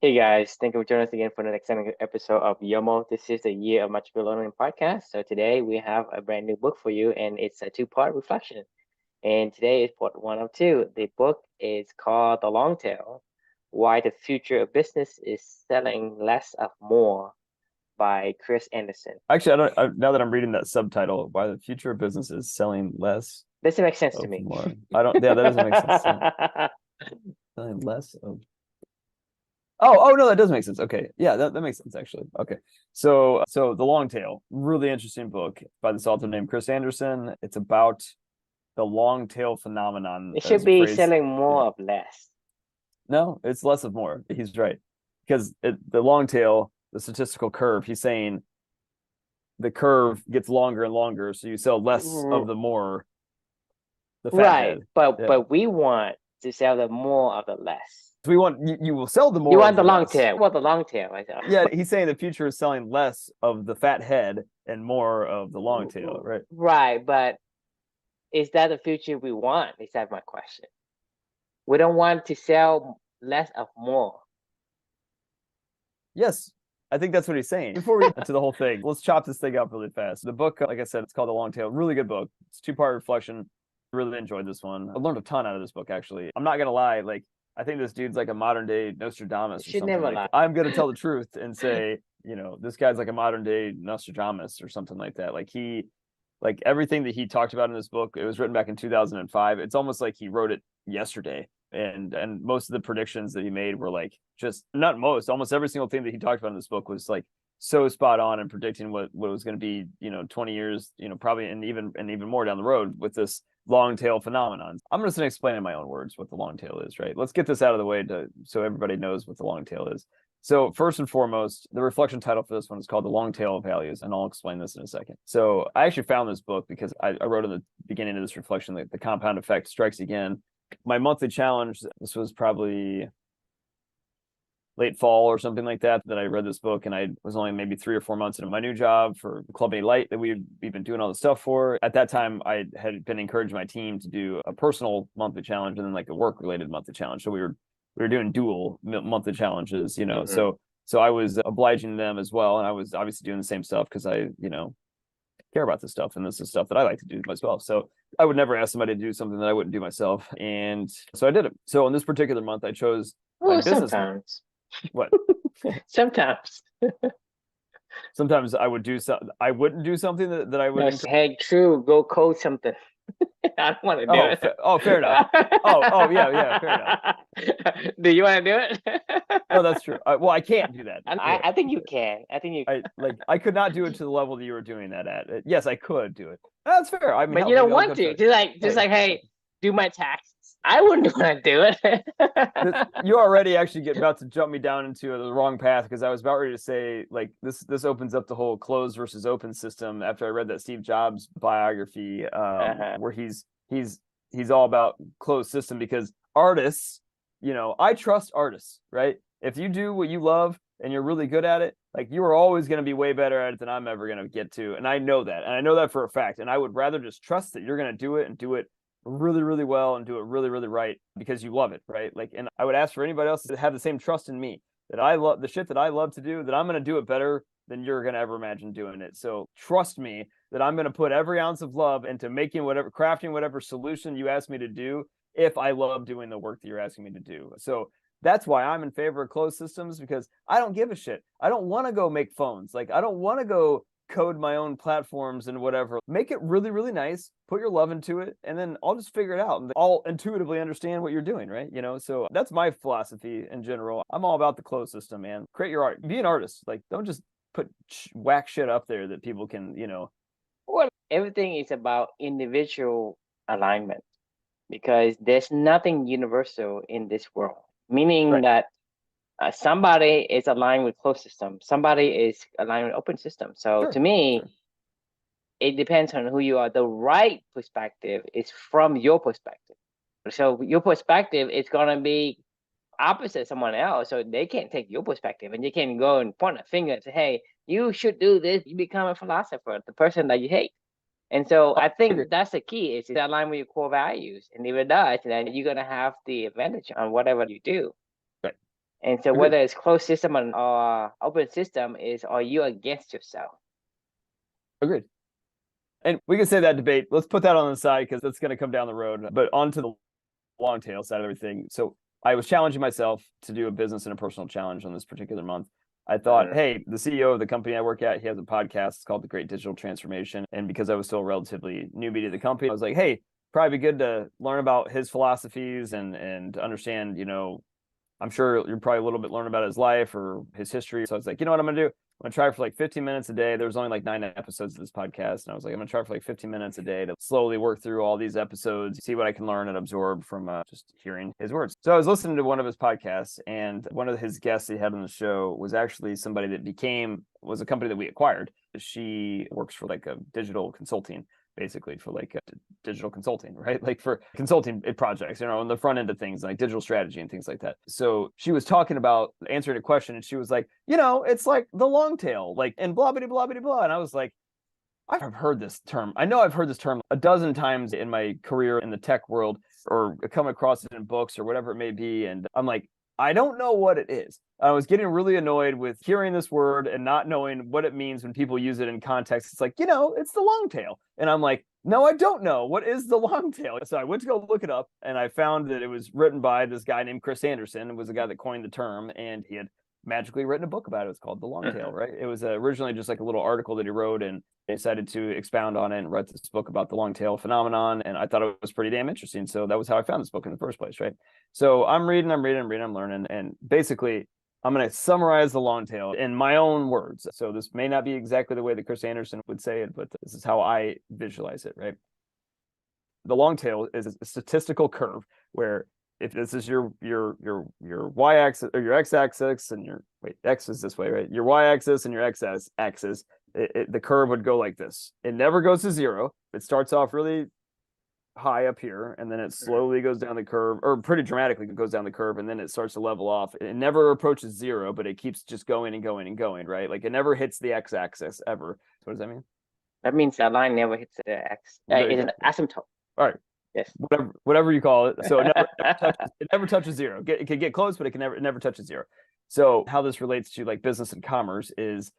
Hey guys, thank you for joining us again for the next episode of Yomo. This is the Year of Much Learning podcast. So today we have a brand new book for you, and it's a two-part reflection. And today is part one of two. The book is called The Long Tail: Why the Future of Business is Selling Less of More by Chris Anderson. Actually, now that I'm reading that subtitle, why the future of business is selling less Doesn't make sense to of me. more. I don't. Yeah, that doesn't make sense. Selling less of. Oh no, that does make sense. Okay, yeah, that makes sense actually. Okay, so The Long Tail, really interesting book by this author named Chris Anderson. It's about the long tail phenomenon. It should as a be phrase. selling more Yeah. of less. No, it's less of more. He's right because the long tail, the statistical curve. He's saying the curve gets longer and longer, so you sell less of the more, the fat Right, head. but Yeah. we want to sell the more of the less. So we want you will sell the more. You want of the long less. tail. What the long tail? Right there. Yeah, he's saying the future is selling less of the fat head and more of the long tail, right? Right, but is that the future we want? Is that my question? We don't want to sell less of more. Yes, I think that's what he's saying. Before we get into the whole thing, let's chop this thing up really fast. The book, like I said, it's called The Long Tail. Really good book. It's a two-part reflection. Really enjoyed this one. I learned a ton out of this book, actually. I'm not gonna lie, like I think this dude's like a modern day Nostradamus or Should something. never Like lie. I'm gonna tell the truth and say, this guy's like a modern day Nostradamus or something like that. Like everything that he talked about in this book, it was written back in 2005. It's almost like he wrote it yesterday. And most of the predictions that he made were like just not most, almost every single thing that he talked about in this book was like so spot on and predicting what was going to be, 20 years, probably and even more down the road with this long tail phenomenon. I'm just going to explain in my own words what the long tail is, right? Let's get this out of the way so everybody knows what the long tail is. So first and foremost, the reflection title for this one is called The Long Tail of Values, and I'll explain this in a second. So I actually found this book because I wrote in the beginning of this reflection that the compound effect strikes again. My monthly challenge, this was probably late fall or something like that I read this book, and I was only maybe 3 or 4 months into my new job for Club A Light that we've been doing all the stuff for. At that time, I had been encouraging my team to do a personal monthly challenge and then like a work related monthly challenge. So we were doing dual monthly challenges, Mm-hmm. So I was obliging them as well, and I was obviously doing the same stuff because I care about this stuff, and this is stuff that I like to do as well. So I would never ask somebody to do something that I wouldn't do myself, and so I did it. So in this particular month, I chose my business. Sometimes. What? Sometimes. Sometimes I would do something. I wouldn't do something that I would. Hey, true. Go code something. I don't want to do it. Fair enough. Yeah, fair enough. Do you want to do it? No, that's true. Well, I can't do that. I think you can. I think you. I could not do it to the level that you were doing that at. Yes, I could do it. That's fair. I mean, but you don't want to. Just like, hey, do my taxes. I wouldn't want to do it. You already actually get about to jump me down into the wrong path because I was about ready to say like this opens up the whole closed versus open system after I read that Steve Jobs biography where he's all about closed system because artists, I trust artists, right? If you do what you love and you're really good at it, like you are always going to be way better at it than I'm ever going to get to. And I know that. And I know that for a fact. And I would rather just trust that you're going to do it and do it really, really well and do it really, really right because you love it, right? Like, and I would ask for anybody else to have the same trust in me that I love the shit that I love to do, that I'm going to do it better than you're going to ever imagine doing it. So trust me that I'm going to put every ounce of love into crafting whatever solution you ask me to do if I love doing the work that you're asking me to do. So that's why I'm in favor of closed systems because I don't give a shit. I don't want to go make phones. Like, I don't want to go code my own platforms and whatever. Make it really, really nice, put your love into it, and then I'll just figure it out and I'll intuitively understand what you're doing, right? So that's my philosophy in general. I'm all about the closed system, man. Create your art. Be an artist. Like, don't just put whack shit up there that people can, Well, everything is about individual alignment because there's nothing universal in this world, meaning right. that somebody is aligned with closed system, somebody is aligned with open system. So Sure, to me, sure. It depends on who you are. The right perspective is from your perspective. So your perspective is gonna be opposite someone else, so they can't take your perspective, and you can go and point a finger and say, "Hey, you should do this." You become a philosopher, the person that you hate. And so I think that's the key: is to align with your core values. And if it does, then you're gonna have the advantage on whatever you do. Right. And so whether it's closed system or open system is, are you against yourself? Agreed. And we can say that debate. Let's put that on the side because that's going to come down the road. But onto the long tail side of everything. So I was challenging myself to do a business and a personal challenge on this particular month. I thought, hey, the CEO of the company I work at, he has a podcast. It's called The Great Digital Transformation. And because I was still relatively newbie to the company, I was like, hey, probably be good to learn about his philosophies and understand, you know, I'm sure you're probably a little bit learn about his life or his history. So I was like, you know what I'm going to do? I'm going to try for like 15 minutes a day. There's only like 9 episodes of this podcast. And I was like, I'm going to try for like 15 minutes a day to slowly work through all these episodes, see what I can learn and absorb from just hearing his words. So I was listening to one of his podcasts, and one of his guests he had on the show was actually somebody that was a company that we acquired. She works for like a digital consulting, basically for like digital consulting, right? Like for consulting projects, you know, on the front end of things like digital strategy and things like that. So she was talking about answering a question, and she was like, you know, it's like the long tail, like, and blah, blah, blah, blah, blah. And I was like, I've heard this term. I know I've heard this term a dozen times in my career in the tech world, or come across it in books or whatever it may be. And I'm like, I don't know what it is. I was getting really annoyed with hearing this word and not knowing what it means when people use it in context. It's like, you know, it's the long tail. And I'm like, no, I don't know. What is the long tail? So I went to go look it up, and I found that it was written by this guy named Chris Anderson. It was the guy that coined the term, and he had magically written a book about it. It's called The Long Tail, right? It was originally just like a little article that he wrote, and decided to expound on it and write this book about the long tail phenomenon. And I thought it was pretty damn interesting. So that was how I found this book in the first place, right? So I'm reading, I'm learning. And basically, I'm going to summarize the long tail in my own words. So this may not be exactly the way that Chris Anderson would say it, but this is how I visualize it, right? The long tail is a statistical curve where if this is your y-axis or your x-axis, and x is this way, right? Your y-axis and your x-axis, the curve would go like this. It never goes to zero. It starts off really high up here, and then it slowly goes down the curve, or pretty dramatically goes down the curve, and then it starts to level off. It never approaches zero, but it keeps just going and going and going, right? Like it never hits the x-axis ever. So what does that mean? That means the line never hits the x. It's an asymptote. All right. Yes. Whatever you call it. So it never touches zero. It can get close, but it never touches zero. So how this relates to like business and commerce is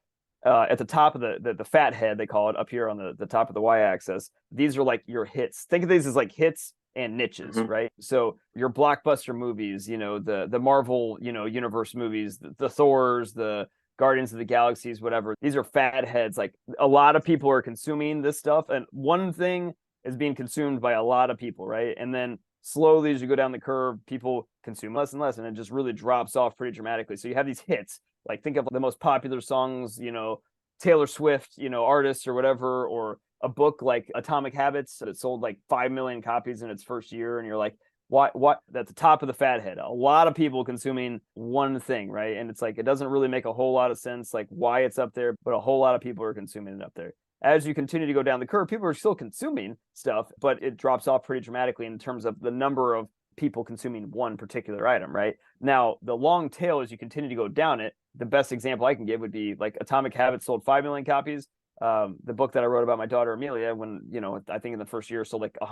at the top of the fat head, they call it, up here on the top of the y-axis. These are like your hits. Think of these as like hits and niches, right? So your blockbuster movies, you know, the Marvel, you know, universe movies, the Thors, the Guardians of the Galaxies, whatever. These are fat heads. Like a lot of people are consuming this stuff, and one thing is being consumed by a lot of people, right? And then slowly, as you go down the curve, people consume less and less, and it just really drops off pretty dramatically. So you have these hits, like think of the most popular songs, you know, Taylor Swift, you know, artists or whatever, or a book like Atomic Habits that sold like 5 million copies in its first year, and you're like, what? At the top of the fat head, a lot of people consuming one thing, right? And it's like, it doesn't really make a whole lot of sense, like why it's up there, but a whole lot of people are consuming it up there. As you continue to go down the curve, people are still consuming stuff, but it drops off pretty dramatically in terms of the number of people consuming one particular item, right? Now, the long tail, as you continue to go down it, the best example I can give would be like Atomic Habits sold 5 million copies. The book that I wrote about my daughter Amelia, when, you know, I think in the first year sold like a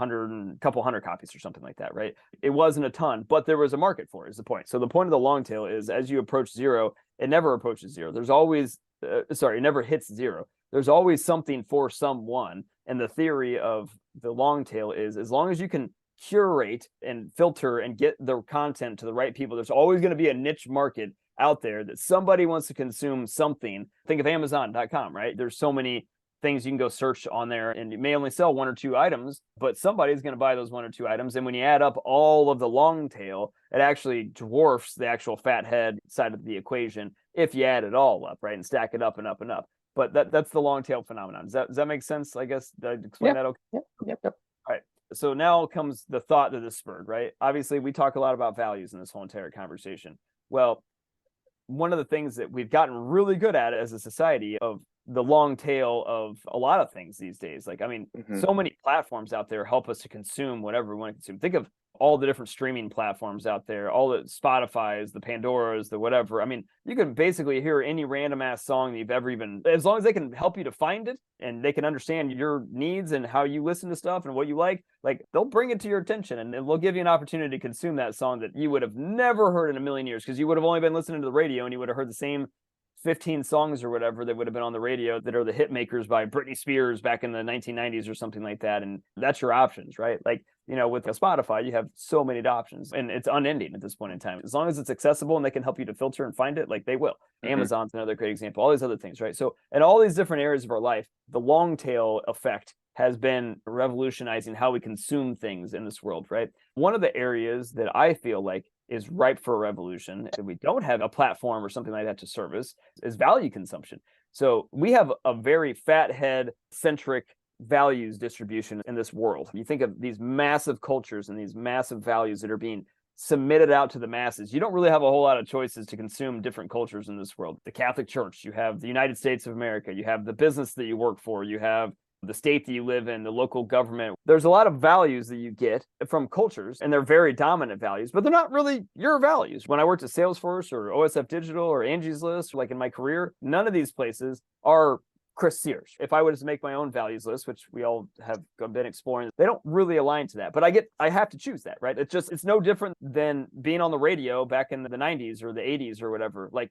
couple hundred copies or something like that, right? It wasn't a ton, but there was a market for it, is the point. So the point of the long tail is as you approach zero, it never approaches zero. There's always, it never hits zero. There's always something for someone. And the theory of the long tail is as long as you can curate and filter and get the content to the right people, there's always going to be a niche market out there that somebody wants to consume something. Think of Amazon.com, right? There's so many things you can go search on there, and you may only sell 1 or 2 items, but somebody's going to buy those 1 or 2 items. And when you add up all of the long tail, it actually dwarfs the actual fat head side of the equation if you add it all up, right? And stack it up and up and up. But that's the long tail phenomenon. Does that make sense? I guess, did I explain that okay? Yep. All right. So now comes the thought that is spurred, right? Obviously, we talk a lot about values in this whole entire conversation. Well, one of the things that we've gotten really good at as a society of the long tail of a lot of things these days. Like, I mean, so many platforms out there help us to consume whatever we want to consume. Think of all the different streaming platforms out there, all the Spotify's, the Pandora's, the whatever. I mean, you can basically hear any random ass song that you've ever even, as long as they can help you to find it and they can understand your needs and how you listen to stuff and what you like they'll bring it to your attention and they'll give you an opportunity to consume that song that you would have never heard in a million years because you would have only been listening to the radio and you would have heard the same 15 songs or whatever that would have been on the radio that are the hit makers by Britney Spears back in the 1990s or something like that. And that's your options, right? Like, you know, with a Spotify, you have so many options and it's unending at this point in time. As long as it's accessible and they can help you to filter and find it, like they will. Mm-hmm. Amazon's another great example, all these other things, right? So in all these different areas of our life, the long tail effect has been revolutionizing how we consume things in this world, right? One of the areas that I feel like is ripe for a revolution, and we don't have a platform or something like that to service, is value consumption. So we have a very fathead centric values distribution in this world. You think of these massive cultures and these massive values that are being submitted out to the masses. You don't really have a whole lot of choices to consume different cultures in this world. The Catholic Church, you have the United States of America, you have the business that you work for, you have the state that you live in, the local government. There's a lot of values that you get from cultures, and they're very dominant values, but they're not really your values. When I worked at Salesforce or OSF Digital or Angie's List, or like in my career, none of these places are Chris Sears. If I was to make my own values list, which we all have been exploring, they don't really align to that. But I have to choose that, right? It's no different than being on the radio back in the 90s or the 80s or whatever. Like,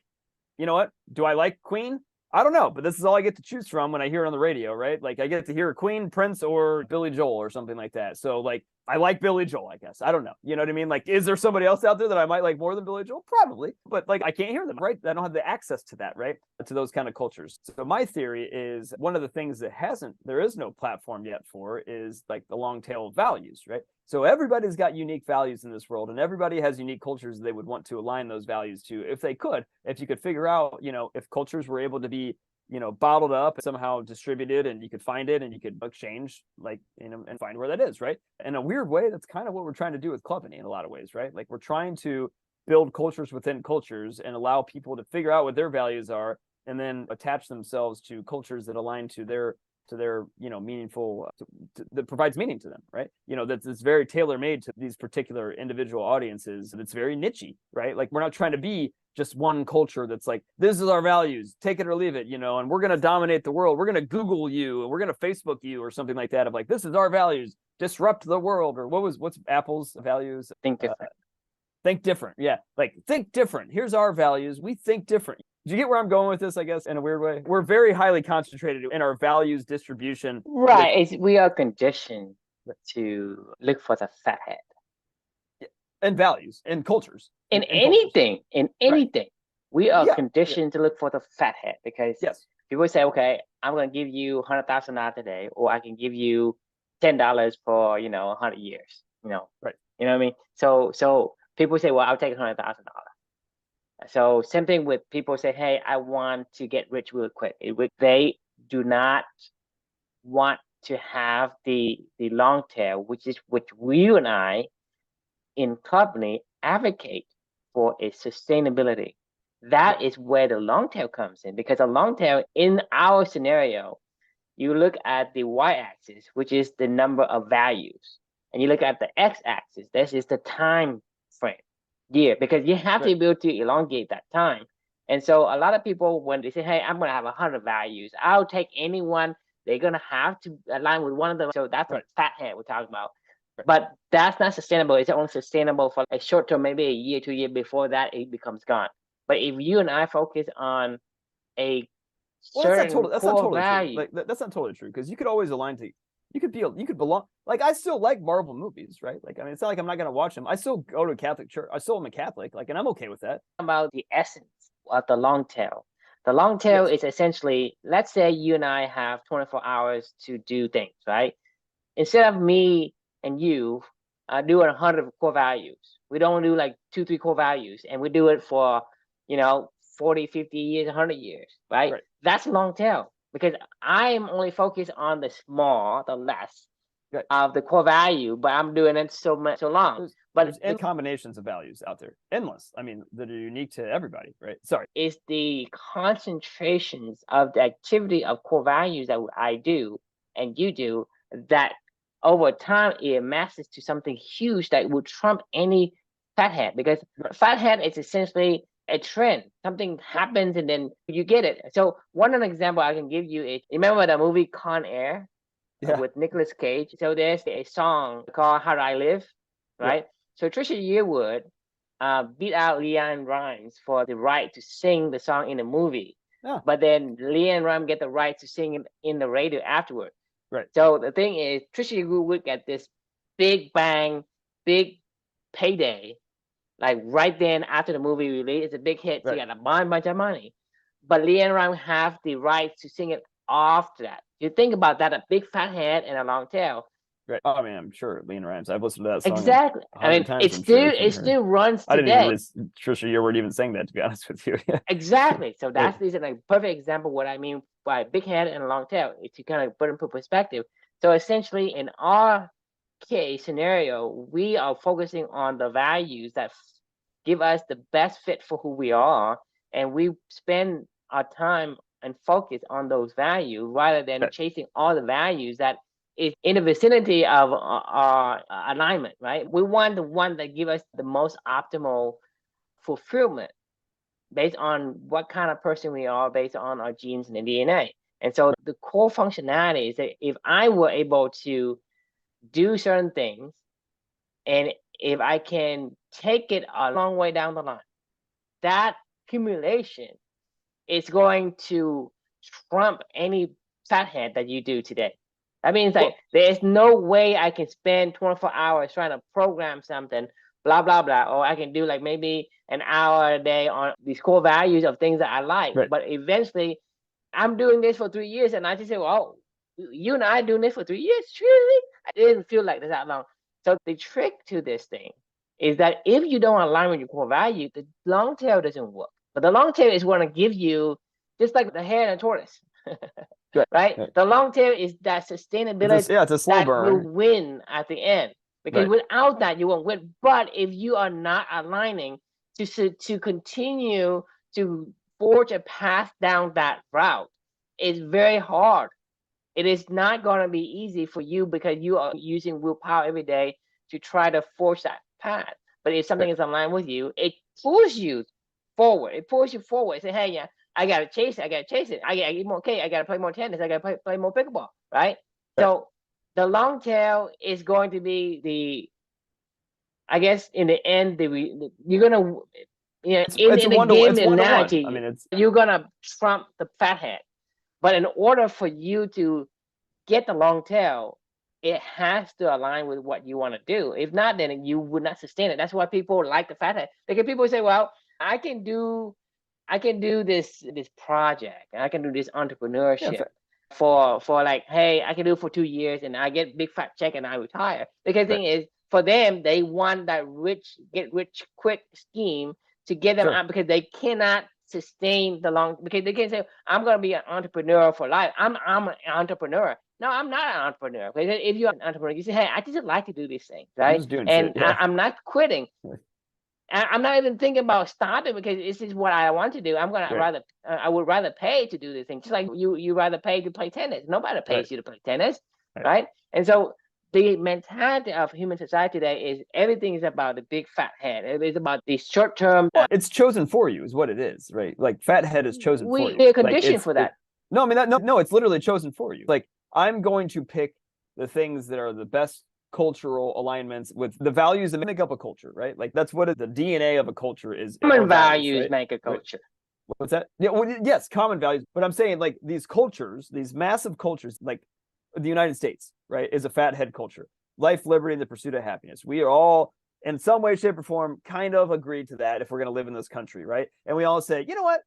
you know what? Do I like Queen? I don't know, but this is all I get to choose from when I hear it on the radio, right? Like I get to hear Queen, Prince, or Billy Joel or something like that. So like I like Billy Joel, I guess. I don't know. You know what I mean? Like, is there somebody else out there that I might like more than Billy Joel? Probably. But like I can't hear them, right? I don't have the access to that, right? To those kind of cultures. So my theory is one of the things that there is no platform yet for is like the long tail of values, right? So everybody's got unique values in this world and everybody has unique cultures they would want to align those values to if you could figure out, you know, if cultures were able to be, you know, bottled up, somehow distributed, and you could find it and you could exchange, like, you know, and find where that is, right? In a weird way, that's kind of what we're trying to do with Clubany in a lot of ways, right? Like we're trying to build cultures within cultures and allow people to figure out what their values are and then attach themselves to cultures that align to their you know, meaningful that provides meaning to them, right? You know, that's very tailor-made to these particular individual audiences. That's very niche-y, right? Like we're not trying to be just one culture that's like, this is our values, take it or leave it, you know, and we're going to dominate the world. We're going to Google you and we're going to Facebook you or something like that of like, this is our values, disrupt the world. Or what's Apple's values? Think different. Think different. Yeah. Like think different. Here's our values. We think different. Do you get where I'm going with this, I guess, in a weird way? We're very highly concentrated in our values distribution. Right. We are conditioned to look for the fat head. And values and cultures. In anything. Right. We are conditioned to look for the fat head because people say, okay, I'm going to give you $100,000 today, or I can give you $10 for, you know, 100 years, you know. Right. You know what I mean? So people say, well, I'll take $100,000. So same thing with people say, hey, I want to get rich real quick. They do not want to have the long tail, which you and I in Clubany advocate for is sustainability. That is where the long tail comes in, because a long tail in our scenario, you look at the y-axis, which is the number of values, and you look at the x-axis, this is the time frame. Yeah, because you have to be able to elongate that time. And so a lot of people, when they say, hey, I'm going to have 100 values, I'll take anyone, they're going to have to align with one of them. So that's a fat head we're talking about. But that's not sustainable. It's only sustainable for a short term, maybe a year, 2 years. Before that, it becomes gone. But if you and I focus on a certain that's not totally value, true. Like that's not totally true, because you could always align to. You could belong. Like I still like Marvel movies, right? Like I mean, it's not like I'm not going to watch them. I still go to a Catholic church. I still am a Catholic, like, and I'm okay with that. About the essence of the long tail. The long tail is essentially, let's say you and I have 24 hours to do things, right? Instead of me and you doing 100 core values, we don't do like 2-3 core values, and we do it for, you know, 40, 50 years, 100 years, right? That's long tail. Because I am only focused on the small, the less of the core value, but I'm doing it so long. There's the combinations of values out there, endless. I mean, that are unique to everybody, right? Sorry. It's the concentrations of the activity of core values that I do and you do that over time it amasses to something huge that will trump any fathead, because fathead is essentially a trend. Something happens and then you get it. So one example I can give you is, remember the movie Con Air with Nicolas Cage? So there's a song called How Do I Live, right? So Trisha Yearwood beat out LeAnn Rimes for the right to sing the song in the movie. But then LeAnn Rimes get the right to sing it in the radio afterward. Right. So the thing is, Trisha Yearwood get this big bang, big payday, like right then after the movie release. It's a big hit. So you got a bunch of money. But LeAnn Rimes have the right to sing it after that. You think about that, a big fat head and a long tail. Right. Oh, I mean, I'm sure LeAnn Rimes. I've listened to that song exactly. I mean, times, it still runs today. I didn't even realize Trisha Yearwood even sang that, to be honest with you. Exactly. So that's this is a perfect example of what I mean by big head and a long tail. It's to kind of put into perspective. So essentially, in our case scenario, we are focusing on the values that give us the best fit for who we are, and we spend our time and focus on those values rather than chasing all the values that is in the vicinity of our alignment, right? We want the one that give us the most optimal fulfillment based on what kind of person we are, based on our genes and the DNA. And so the core functionality is that if I were able to do certain things, and if I can take it a long way down the line, that accumulation is going to trump any fathead that you do today. That means like there's no way I can spend 24 hours trying to program something, blah, blah, blah. Or I can do like maybe an hour a day on these core values of things that I like. But eventually I'm doing this for 3 years and I just say, well, you and I are doing this for 3 years? Truly? I didn't feel like this that long. So the trick to this thing is that if you don't align with your core value, the long tail doesn't work. But the long tail is going to give you, just like the hare and the tortoise, right? The long tail is that sustainability it's a slow burn. Will win at the end. Because without that, you won't win. But if you are not aligning to continue to forge a path down that route, it's very hard. It is not going to be easy for you because you are using willpower every day to try to force that path. But if something is aligned with you, it pulls you forward. It pulls you forward. Say, hey, yeah, I got to chase it. I got to chase it. I got to eat more cake. I got to play more tennis. I got to play more pickleball, right? So the long tail is going to be I guess in the end, you're going to, in the game analogy, I mean, you're going to trump the fathead. But in order for you to get the long tail, it has to align with what you want to do. If not, then you would not sustain it. That's why people like the fathead. Because people say, well, I can do this project, and I can do this entrepreneurship for like, hey, I can do it for 2 years and I get big fat check and I retire. Because the thing is, for them, they want that get rich quick scheme to get them out, because they cannot sustain the long, because they can't say, I'm going to be an entrepreneur for life. I'm an entrepreneur. No, I'm not an entrepreneur. Because if you're an entrepreneur, you say, hey, I just like to do these things, right? I'm not quitting. I'm not even thinking about starting, because this is what I want to do. I'm going to I would rather pay to do this thing. Just like you rather pay to play tennis. Nobody pays you to play tennis, right? And so the mentality of human society today is everything is about the big fat head. It is about the short term. It's chosen for you, is what it is, right? Like fat head is chosen for you. We're conditioned for that. No, I mean no, it's literally chosen for you. Like, I'm going to pick the things that are the best cultural alignments with the values that make up a culture, right? Like, that's what the DNA of a culture is. Common values make a culture. What's that? Yeah, well, yes, common values. But I'm saying, like, these cultures, these massive cultures, like the United States, right, is a fat head culture. Life, liberty, and the pursuit of happiness. We are all, in some way, shape, or form, kind of agreed to that if we're going to live in this country, right? And we all say, you know what?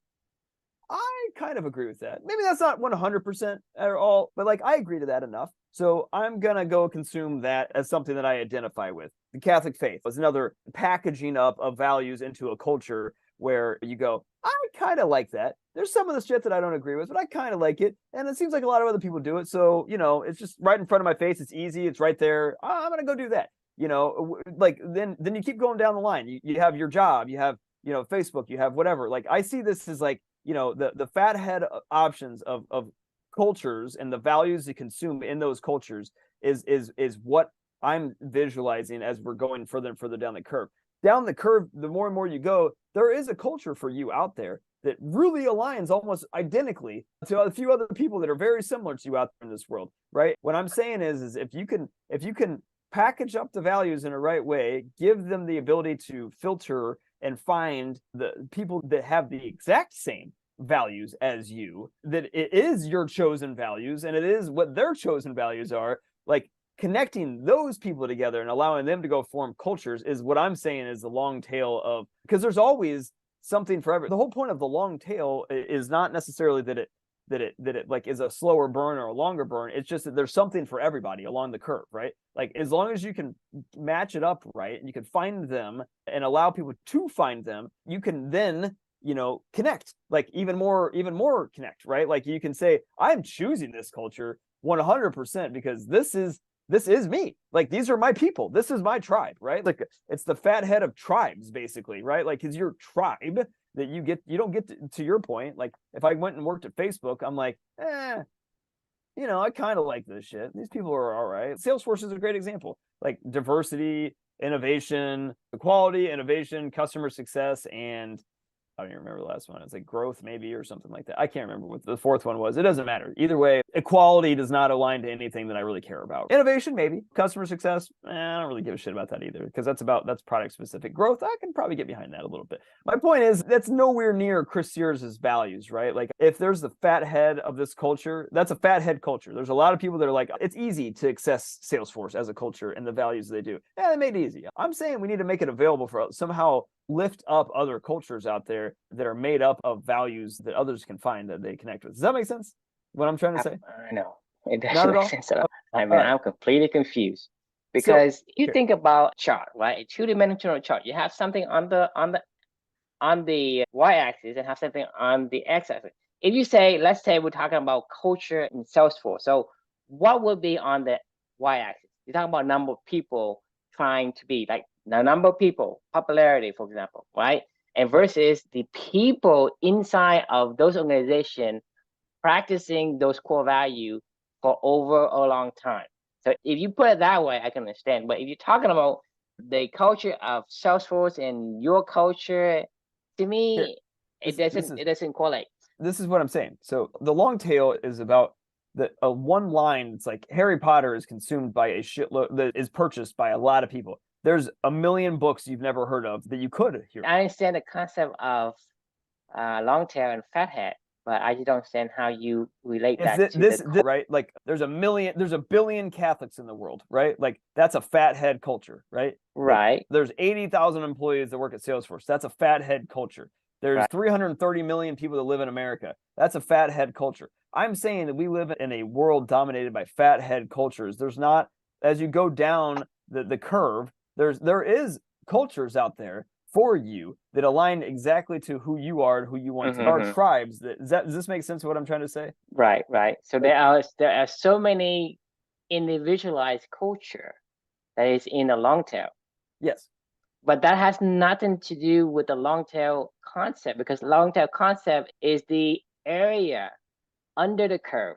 I kind of agree with that. Maybe that's not 100% at all, but like, I agree to that enough. So I'm going to go consume that as something that I identify with. The Catholic faith was another packaging up of values into a culture where you go, I kind of like that. There's some of the shit that I don't agree with, but I kind of like it. And it seems like a lot of other people do it. So, it's just right in front of my face. It's easy. It's right there. I'm going to go do that. Like then you keep going down the line. You have your job, you have, Facebook, you have whatever. Like, I see this as like, the fat head options of cultures and the values that consume in those cultures is what I'm visualizing as we're going further and further down the curve. Down the curve, the more and more you go, there is a culture for you out there that really aligns almost identically to a few other people that are very similar to you out there in this world, right? What I'm saying is if you can package up the values in a right way, give them the ability to filter and find the people that have the exact same values as you, that it is your chosen values and it is what their chosen values are, like connecting those people together and allowing them to go form cultures is what I'm saying is the long tail of, because there's always something for every. The whole point of the long tail is not necessarily that it like is a slower burn or a longer burn. It's just that there's something for everybody along the curve, right? Like as long as you can match it up right and you can find them and allow people to find them, you can then connect, like even more connect, right? Like you can say, I'm choosing this culture 100% because this is me. Like these are my people. This is my tribe, right? Like it's the fat head of tribes, basically, right? Like it's your tribe that you don't get to your point. Like if I went and worked at Facebook, I'm like, I kind of like this shit. These people are all right. Salesforce is a great example. Like diversity, innovation, equality, innovation, customer success, and I don't even remember the last one. It's like growth maybe or something like that. I can't remember what the fourth one was. It doesn't matter. Either way, equality does not align to anything that I really care about. Innovation, maybe. Customer success, I don't really give a shit about that either because that's product specific. Growth, I can probably get behind that a little bit. My point is that's nowhere near Chris Sears' values, right? Like if there's the fat head of this culture, that's a fat head culture. There's a lot of people that are like, it's easy to access Salesforce as a culture and the values they do. Yeah, they made it easy. I'm saying we need to make it available for somehow lift up other cultures out there that are made up of values that others can find that they connect with. Does that make sense? What I'm trying to say? No, it Not doesn't at make all? sense at all. I mean, right. I'm completely confused So because you here, think about chart, right? A two-dimensional chart. You have something on the y-axis and have something on the x-axis. If you say, let's say we're talking about culture in Salesforce, so what would be on the y-axis? You're talking about number of people trying to be like the number of people, popularity, for example, right? And versus the people inside of those organizations practicing those core values for over a long time. So if you put it that way, I can understand. But if you're talking about the culture of Salesforce and your culture, to here. me, it doesn't correlate. This is what I'm saying. So the long tail is about the one line. It's like Harry Potter is consumed by a shitload that is purchased by a lot of people. There's a million books you've never heard of that you could hear. I understand the concept of long tail and fat head, but I just don't understand how you relate that to this right? Like there's a billion Catholics in the world, right? Like that's a fat head culture, right? right. Like, there's 80,000 employees that work at Salesforce. That's a fat head culture. There's Right. 330 million people that live in America. That's a fat head culture. I'm saying that we live in a world dominated by fat head cultures. There's not, as you go down the curve, there is cultures out there for you that align exactly to who you are and who you want to. There are tribes does this make sense of what I'm trying to say? Right. So there are so many individualized culture that is in the long tail. Yes. But that has nothing to do with the long tail concept because long tail concept is the area under the curve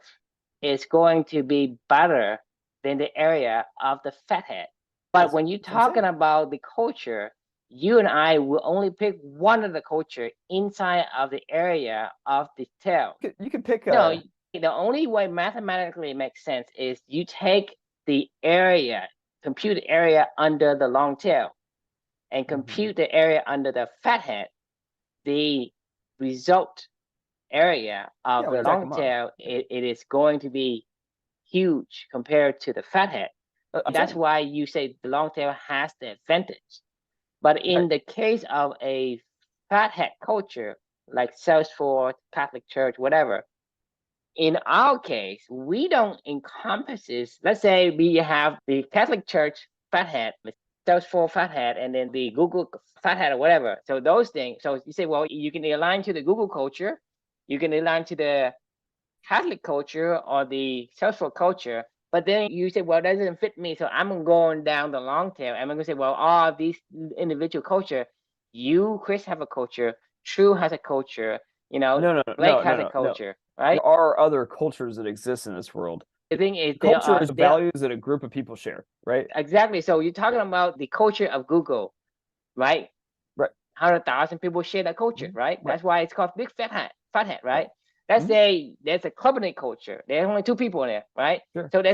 is going to be better than the area of the fat head. But when you're talking about the culture, you and I will only pick one of the culture inside of the area of the tail. You can pick no, the only way mathematically it makes sense is you take the area, compute the area under the long tail and compute the area under the fat head, the result area of the long tail, it is going to be huge compared to the fat head. That's why you say the long tail has the advantage. But in the case of a fat head culture, like Salesforce, Catholic Church, whatever, in our case, we don't encompasses, let's say we have the Catholic Church fat head, the Salesforce fat head, and then the Google fat head or whatever. So those things, so you say, well, you can align to the Google culture, you can align to the Catholic culture or the Salesforce culture, but then you say, well, that doesn't fit me, so I'm going down the long tail. I'm going to say, well, all these individual culture, you, Chris, have a culture, True has a culture, Blake has a culture, right? There are other cultures that exist in this world. The thing is, culture is values that a group of people share, right? Exactly. So you're talking about the culture of Google, right? Right. 100,000 people share that culture, right? Right. That's why it's called big fat hat, right? Right. Let's say there's a clubbing culture. There's only 2 people in there, right? Sure. So there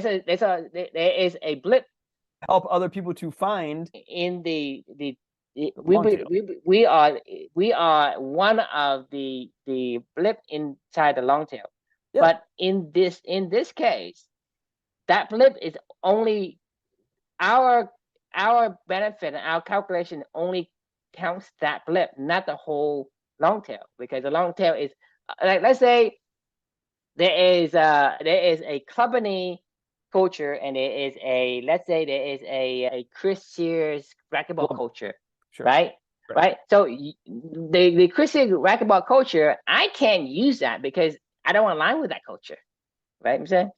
is a blip. Help other people to find in long we are one of the blip inside the long tail. Yeah. But in this case, that blip is only our benefit, and our calculation only counts that blip, not the whole long tail, because the long tail is like, let's say there is a company culture, and let's say there is a Chris Sears racquetball culture, sure. right? So the Chris Sears racquetball culture, I can't use that because I don't align with that culture, right? I'm saying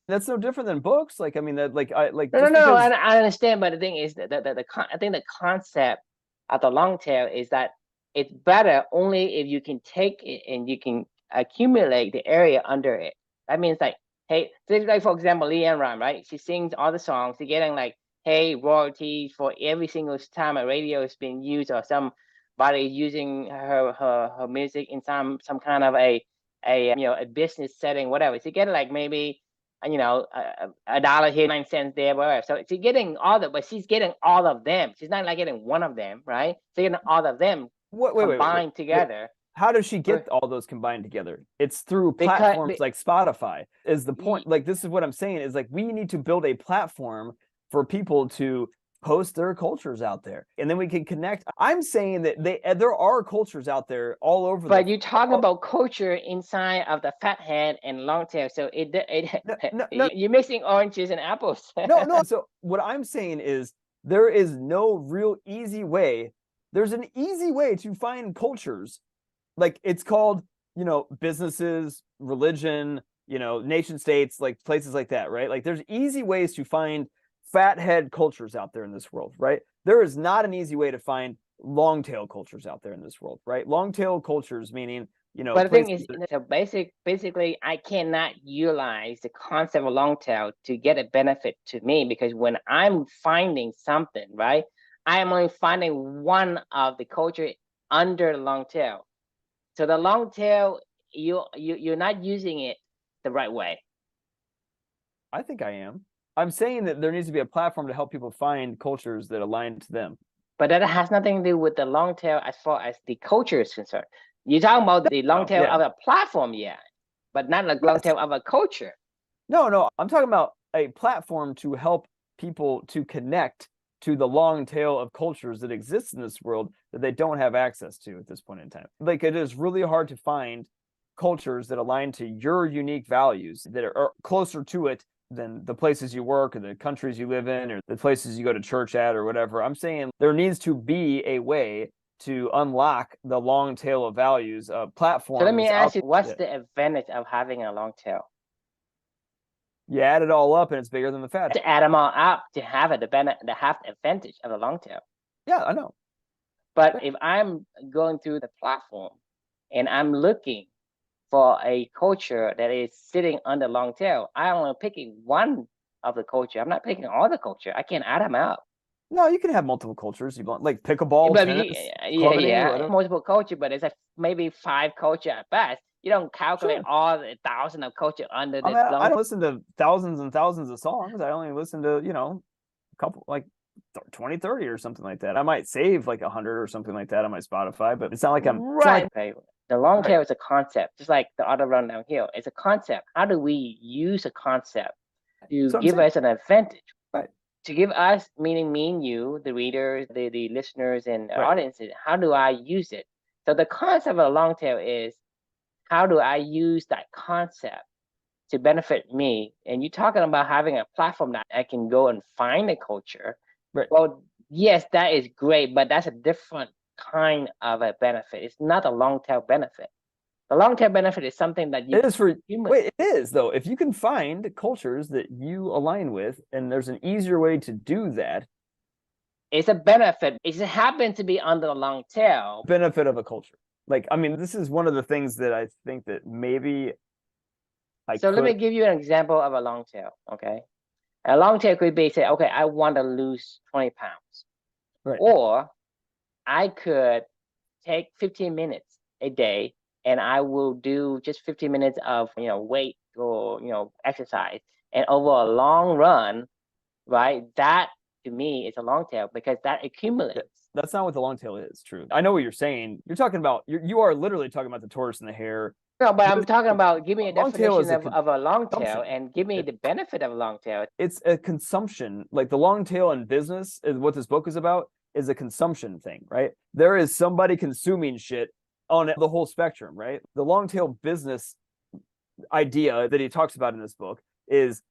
that's no different than books. Like, I mean, that no, I understand, but the thing is that I think the concept of the long tail is that it's better only if you can take it and you can accumulate the area under it. That means like, hey, like for example, Leanne Rhyme, right? She sings all the songs. She's getting like, hey, royalties for every single time a radio is being used, or somebody using her music in some kind of a a business setting, whatever. She getting like maybe $1 here, 9 cents there, whatever. So she's getting but she's getting all of them. She's not like getting one of them, right? She's getting all of them combined together. How does she get all those combined together? It's through platforms like Spotify is the point. Like, this is what I'm saying is, like, we need to build a platform for people to post their cultures out there, and then we can connect. I'm saying that there are cultures out there all over. But you talk about culture inside of the fat head and long tail, so you're mixing oranges and apples. No. So what I'm saying is there is no real easy way. There's an easy way to find cultures. Like, it's called, businesses, religion, nation states, like places like that, right? Like, there's easy ways to find fathead cultures out there in this world, right? There is not an easy way to find long tail cultures out there in this world, right? Long tail cultures meaning, but the thing is, so basically, I cannot utilize the concept of long tail to get a benefit to me, because when I'm finding something, right, I am only finding one of the culture under the long tail. So the long tail, you're not using it the right way. I think I am. I'm saying that there needs to be a platform to help people find cultures that align to them. But that has nothing to do with the long tail as far as the culture is concerned. You're talking about the long tail of a platform, but not the long tail of a culture. No, I'm talking about a platform to help people to connect to the long tail of cultures that exist in this world that they don't have access to at this point in time. Like, it is really hard to find cultures that align to your unique values that are closer to it than the places you work or the countries you live in or the places you go to church at or whatever. I'm saying there needs to be a way to unlock the long tail of values platforms. So let me ask you, what's the advantage of having a long tail? You add it all up and it's bigger than the fat. To add them all up to have the advantage of the long tail. Yeah, I know. But if I'm going through the platform and I'm looking for a culture that is sitting under long tail, I'm only picking one of the culture. I'm not picking all the culture. I can't add them up. No, you can have multiple cultures. You want like pickleball, tennis, multiple culture, but it's like maybe 5 culture at best. You don't calculate all the thousands of culture under the. I don't listen to thousands and thousands of songs. I only listen to a couple, like 20, 30 or something like that. I might save like 100 or something like that on my Spotify, but it's not like I'm right. The long tail is a concept, just like the other run downhill. It's a concept. How do we use a concept to give us an advantage? Right. To give us, meaning me and you, the readers, the listeners, and audiences, how do I use it? So the concept of a long tail is, how do I use that concept to benefit me? And you're talking about having a platform that I can go and find a culture. Right. Well, yes, that is great, but that's a different kind of a benefit. It's not a long tail benefit. The long tail benefit is something that you. It is for humans. Wait, it is though. If you can find cultures that you align with, and there's an easier way to do that, it's a benefit. It just happens to be under the long tail. Benefit of a culture. Like, I mean, this is one of the things that I think that maybe So let me give you an example of a long tail, okay? A long tail could be, say, okay, I want to lose 20 pounds. Right. Or I could take 15 minutes a day and I will do just 15 minutes of, weight or, exercise. And over a long run, right, that to me is a long tail because that accumulates. That's not what the long tail is, true. I know what you're saying. You're talking about, you are literally talking about the tortoise and the hare. No, but I'm talking about, give me a definition of a long tail and give me the benefit of a long tail. It's a consumption, like the long tail in business is what this book is about, is a consumption thing, right? There is somebody consuming shit on the whole spectrum, right? The long tail business idea that he talks about in this book is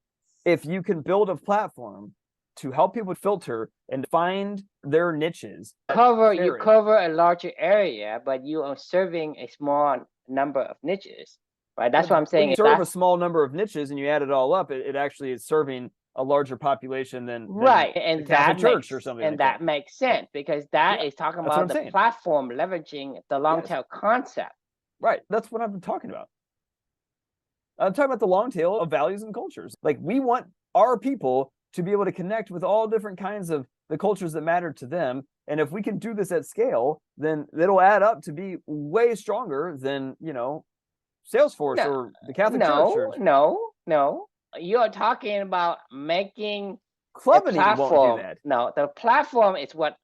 if you can build a platform to help people filter and find their niches. You cover a larger area, but you are serving a small number of niches, right? That's what I'm saying. When you serve a small number of niches and you add it all up, it actually is serving a larger population than right, and that church or something. And that makes sense because that is talking about the platform leveraging the long tail concept. Right, that's what I'm talking about. I'm talking about the long tail of values and cultures. Like we want our people to be able to connect with all different kinds of the cultures that matter to them. And if we can do this at scale, then it'll add up to be way stronger than, Salesforce or the Catholic Church. No. You're talking about making Clubbing won't do that. No, the platform is what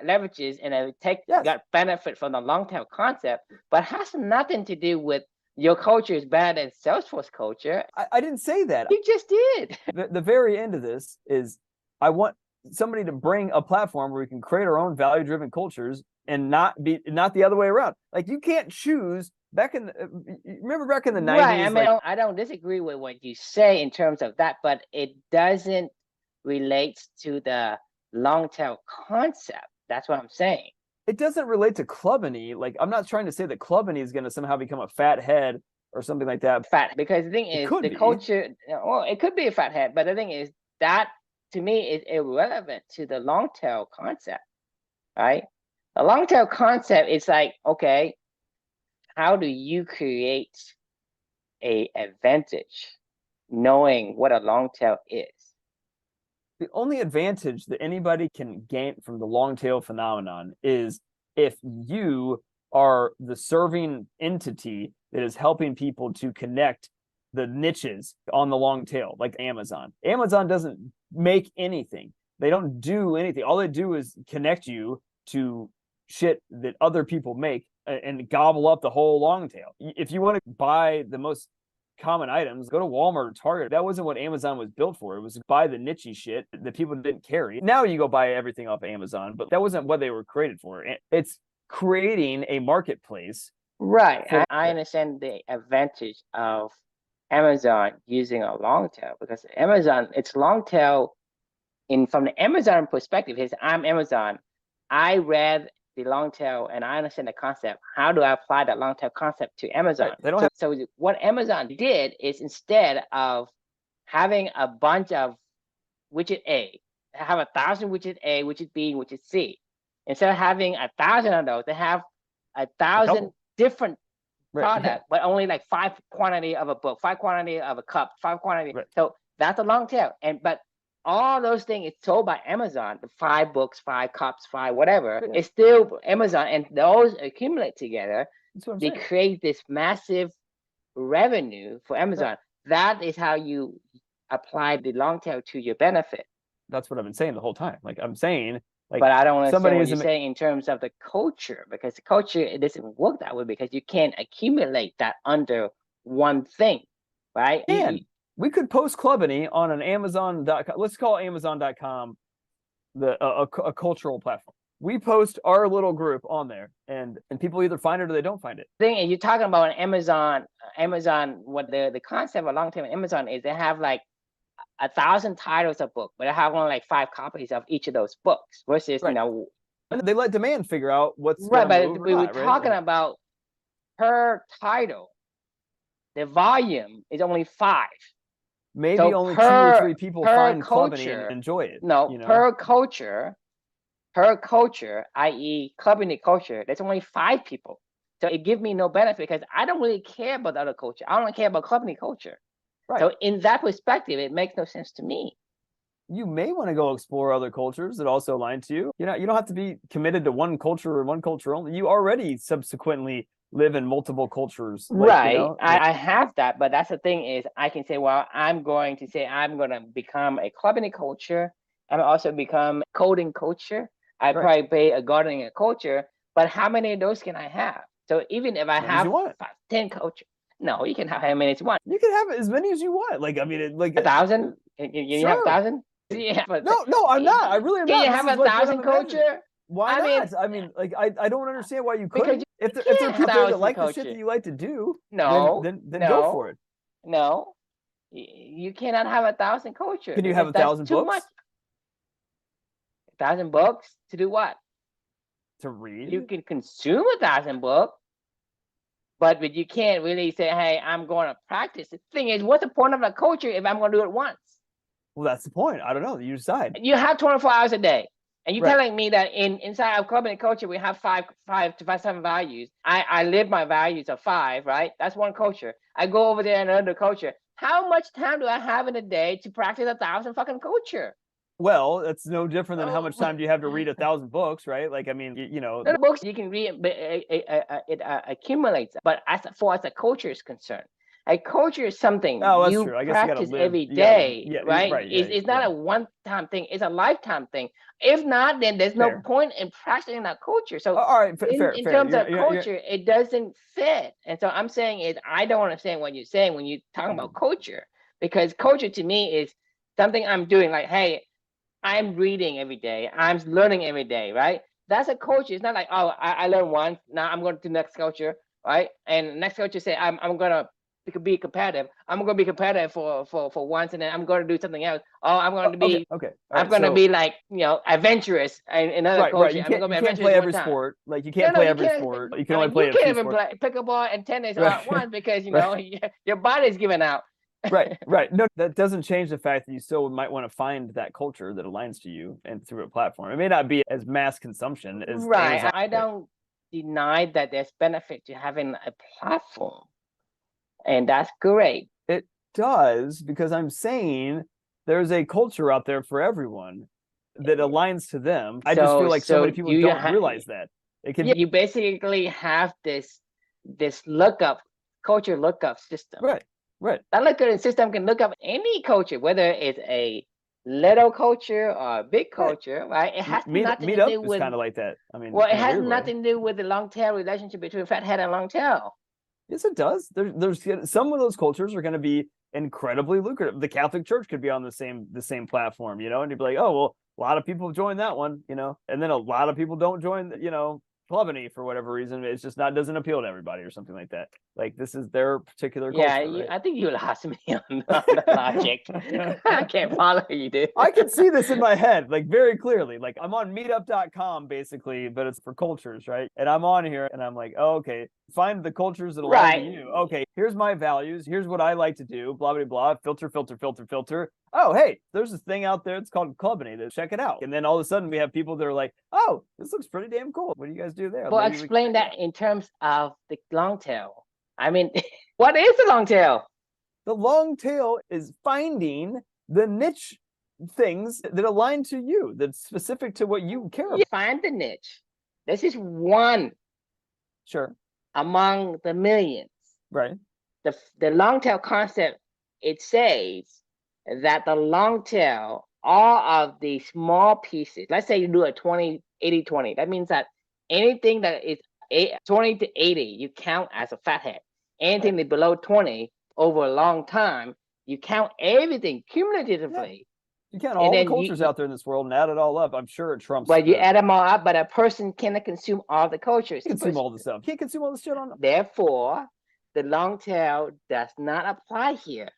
leverages and it got benefit from the long tail concept, but has nothing to do with your culture is better than Salesforce culture. I didn't say that. You just did. The very end of this is I want somebody to bring a platform where we can create our own value-driven cultures and not the other way around. Like you can't choose remember back in the 90s? Right. I mean, I don't disagree with what you say in terms of that, but it doesn't relate to the long tail concept. That's what I'm saying. It doesn't relate to Clubbany. Like, I'm not trying to say that Clubbany is going to somehow become a fat head or something like that. Fat, because the thing is, the culture, well, it could be a fat head, but the thing is, that to me is irrelevant to the long tail concept, right? The long tail concept is like, okay, how do you create a advantage knowing what a long tail is? The only advantage that anybody can gain from the long tail phenomenon is if you are the serving entity that is helping people to connect the niches on the long tail, like Amazon. Amazon doesn't make anything. They don't do anything. All they do is connect you to shit that other people make and gobble up the whole long tail. If you want to buy the most common items, go to Walmart or Target. That wasn't what Amazon was built for. It was to buy the niche shit that people didn't carry. Now you go buy everything off Amazon, but that wasn't what they were created for. It's creating a marketplace. Right. I understand the advantage of Amazon using a long tail because Amazon, it's long tail from the Amazon perspective. I'm Amazon. I read the long tail and I understand the concept. How do I apply that long tail concept to Amazon? Right. So what Amazon did is instead of having a bunch of widget A, they have 1,000 widget A, widget B, widget C. Instead of having 1,000 of those, they have 1,000 different products, but only like 5 quantity of a book, 5 quantity of a cup, 5 quantity. Right. So that's a long tail. But all those things is sold by Amazon, the 5 books, 5 cups, 5 whatever. It's still Amazon, and those accumulate together. They create this massive revenue for Amazon. Right. That is how you apply the long tail to your benefit. That's what I've been saying the whole time. Like I'm saying, like, but I don't understand what you're saying in terms of the culture, because the culture, it doesn't work that way because you can't accumulate that under one thing, right? And we could post Clubbany on an Amazon.com. Let's call Amazon.com a cultural platform. We post our little group on there, and people either find it or they don't find it. You're talking about an Amazon. What the concept of long-term Amazon is, they have like 1,000 titles of book, but they have only like 5 copies of each of those books. Versus, and they let demand figure out what's right. But we were talking about per title, the volume is only 5. Maybe so only 2 or 3 people find Clubbany and enjoy it. No, per culture, i.e. Clubbany culture, there's only 5 people. So it gives me no benefit because I don't really care about the other culture. I don't care about company culture. Right. So in that perspective, it makes no sense to me. You may want to go explore other cultures that also align to you. You know, you don't have to be committed to one culture or one culture only. You already subsequently live in multiple cultures. Like, Right. you know, I have that, but that's the thing is I can say, well, I'm going to become a clubbing culture. I'm also become coding culture. I right. probably be a gardening culture, but how many of those can I have? So even if I As many as have you want. 10 culture, no, you can have how many as you want. You can have as many as you want. Like, I mean, like 1,000? Can you have sure. 1,000? Yeah, but No, I'm not. I really am can not. you This have is like what I'm 1,000 imagining. culture? Why I mean, not? I mean, like, I don't understand why you because couldn't. If you there are can't have people there that 1,000 like the shit culture. that you like to do, No, then go for it. no. You cannot have 1,000 culture. Can you have That's 1,000 too books much. 1,000 books to do what? to read? You can consume 1,000 books, but you can't really say, "Hey, I'm going to practice." The thing is, what's the point of a culture if I'm going to do it once? Well, that's the point. I don't know. You decide. You have 24 hours a day. And you're Right. telling me that inside of club and culture, we have five to 7 values. I live my values of 5, right? That's one culture. I go over there in another culture. How much time do I have in a day to practice 1,000 fucking culture? Well, that's no different than how much time do you have to read 1,000 books, right? Like, I mean, you know, The books you can read, but it accumulates. But as far as the culture is concerned, a culture is something oh, that's you true. I guess you got to practice live. every You got to, day, yeah, right? right. Yeah, It's not yeah. a one-time thing; it's a lifetime thing. If not, then there's no Fair. point in practicing that culture. So, All right, fair. in terms of You're, culture, it doesn't fit. And so, I'm saying is I don't understand what you're saying when you talk about culture, because culture to me is something I'm doing. Like, hey, I'm reading every day. I'm learning every day, right? That's a culture. It's not like, oh, I learned once. Now I'm going to the next culture, right? And next culture say, I'm going to be competitive. I'm going to be competitive for once, and then I'm going to do something else. Oh, I'm going to be, okay. All I'm right. going to So, be like, adventurous in another right. culture. You I'm going to be can't adventurous play one every time. sport. Like, you can't play You every can't. sport. You can I only mean, play you a can't few even sports. play pickleball and tennis all Right. at once because right. your body's giving out. Right. No, that doesn't change the fact that you still might want to find that culture that aligns to you and through a platform. It may not be as mass consumption as Right. Amazon. I don't deny that there's benefit to having a platform, and that's great. It does, because I'm saying there's a culture out there for everyone that aligns to them. I just feel like so many people don't realize that. It can be you basically have this culture lookup system. right. That lookup system can look up any culture, whether it's a little culture or a big culture, right? It has nothing to do is with kind of like that. I mean, well, it in a has weird way. nothing to do with the long tail relationship between fat head and long tail. Yes, it does. There's some of those cultures are going to be incredibly lucrative. The Catholic Church could be on the same platform, and you'd be like, oh well, a lot of people join that one, and then a lot of people don't join, Clubany for whatever reason. It's just doesn't appeal to everybody or something like that. Like, this is their particular culture. Yeah, right? I think you lost me on the logic. I can't follow you, dude. I can see this in my head, like, very clearly. Like, I'm on meetup.com basically, but it's for cultures, right? And I'm on here and I'm like, oh, okay, find the cultures that align to you. Okay, here's my values. Here's what I like to do. Blah, blah, blah. Filter. Oh, hey, there's this thing out there. It's called Clubany. Check it out. And then all of a sudden we have people that are like, oh, this looks pretty damn cool. What do you guys do there? Well, explain that in terms of the long tail. I mean, what is the long tail? The long tail is finding the niche things that align to you, that's specific to what you care about. Find the niche. This is one. Sure. Among the millions. Right. The long tail concept, it says that the long tail, all of the small pieces, let's say you do a 80-20. That means that anything that is 20 to 80, you count as a fathead. Anything that's below 20 over a long time, you count everything cumulatively. You count all the cultures out there in this world and add it all up. I'm sure it trumps. But you add them all up, but a person cannot consume all the cultures. Consume all the stuff. Can't consume all the shit on. Therefore, the long tail does not apply here.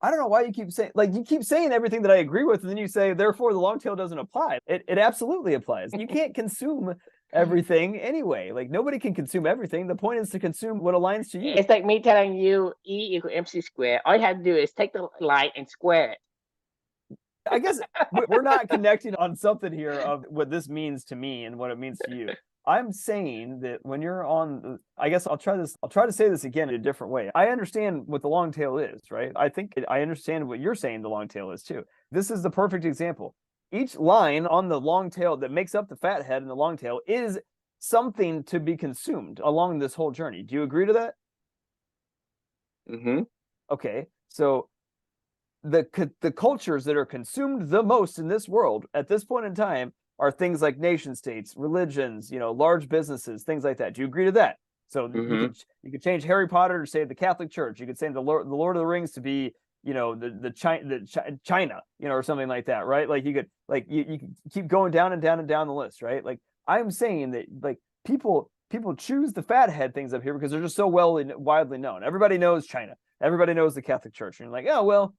I don't know why you keep saying everything that I agree with, and then you say, therefore, the long tail doesn't apply. It absolutely applies. You can't consume everything anyway. Like, nobody can consume everything. The point is to consume what aligns to you. It's like me telling you E equals MC squared. All you have to do is take the light and square it. I guess we're not connecting on something here of what this means to me and what it means to you. I'm saying that when you're on, I guess I'll try to say this again in a different way. I understand what the long tail is, right? I understand what you're saying the long tail is too. This is the perfect example. Each line on the long tail that makes up the fat head and the long tail is something to be consumed along this whole journey. Do you agree to that? Mm-hmm. Okay. So the cultures that are consumed the most in this world at this point in time are things like nation states, religions, large businesses, things like that. Do you agree to that? So Mm-hmm. you could change Harry Potter to say the Catholic Church. You could say the Lord of the Rings to be China, or something like that, right? Like you could you could keep going down and down and down the list, right? Like I'm saying that like people choose the fathead things up here because they're just so widely known. Everybody knows China. Everybody knows the Catholic Church. And you're like, oh well,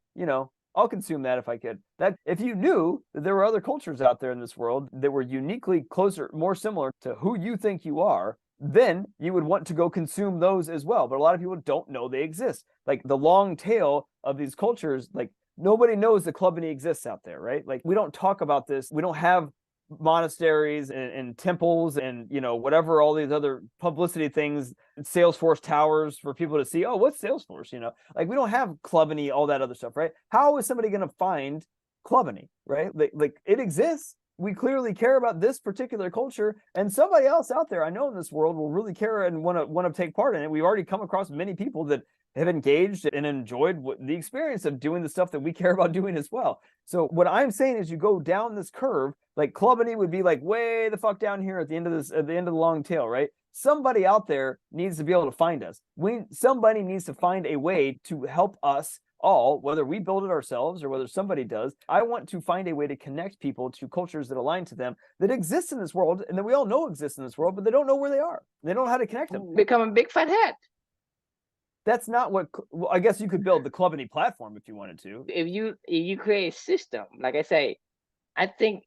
I'll consume that if I could. That if you knew that there were other cultures out there in this world that were uniquely closer, more similar to who you think you are, then you would want to go consume those as well. But a lot of people don't know they exist. Like the long tail of these cultures, like nobody knows the Clubany exists out there, right? Like we don't talk about this. We don't have monasteries and temples and whatever, all these other publicity things, Salesforce towers for people to see. Oh, what's Salesforce? Like we don't have Clubany, all that other stuff, right? How is somebody going to find Clubany, right? Like it exists. We clearly care about this particular culture, and somebody else out there I know in this world will really care and want to take part in it. We've already come across many people that have engaged and enjoyed the experience of doing the stuff that we care about doing as well. So what I'm saying is you go down this curve, like Clubany would be like way the fuck down here at the end of the long tail, right? Somebody out there needs to be able to find us. Somebody needs to find a way to help us all, whether we build it ourselves or whether somebody does. I want to find a way to connect people to cultures that align to them, that exist in this world, and that we all know exist in this world, but they don't know where they are. They don't know how to connect them. Become a big fat head. That's not what. Well, I guess you could build the Clubany platform if you wanted to. If you create a system, like I say, I think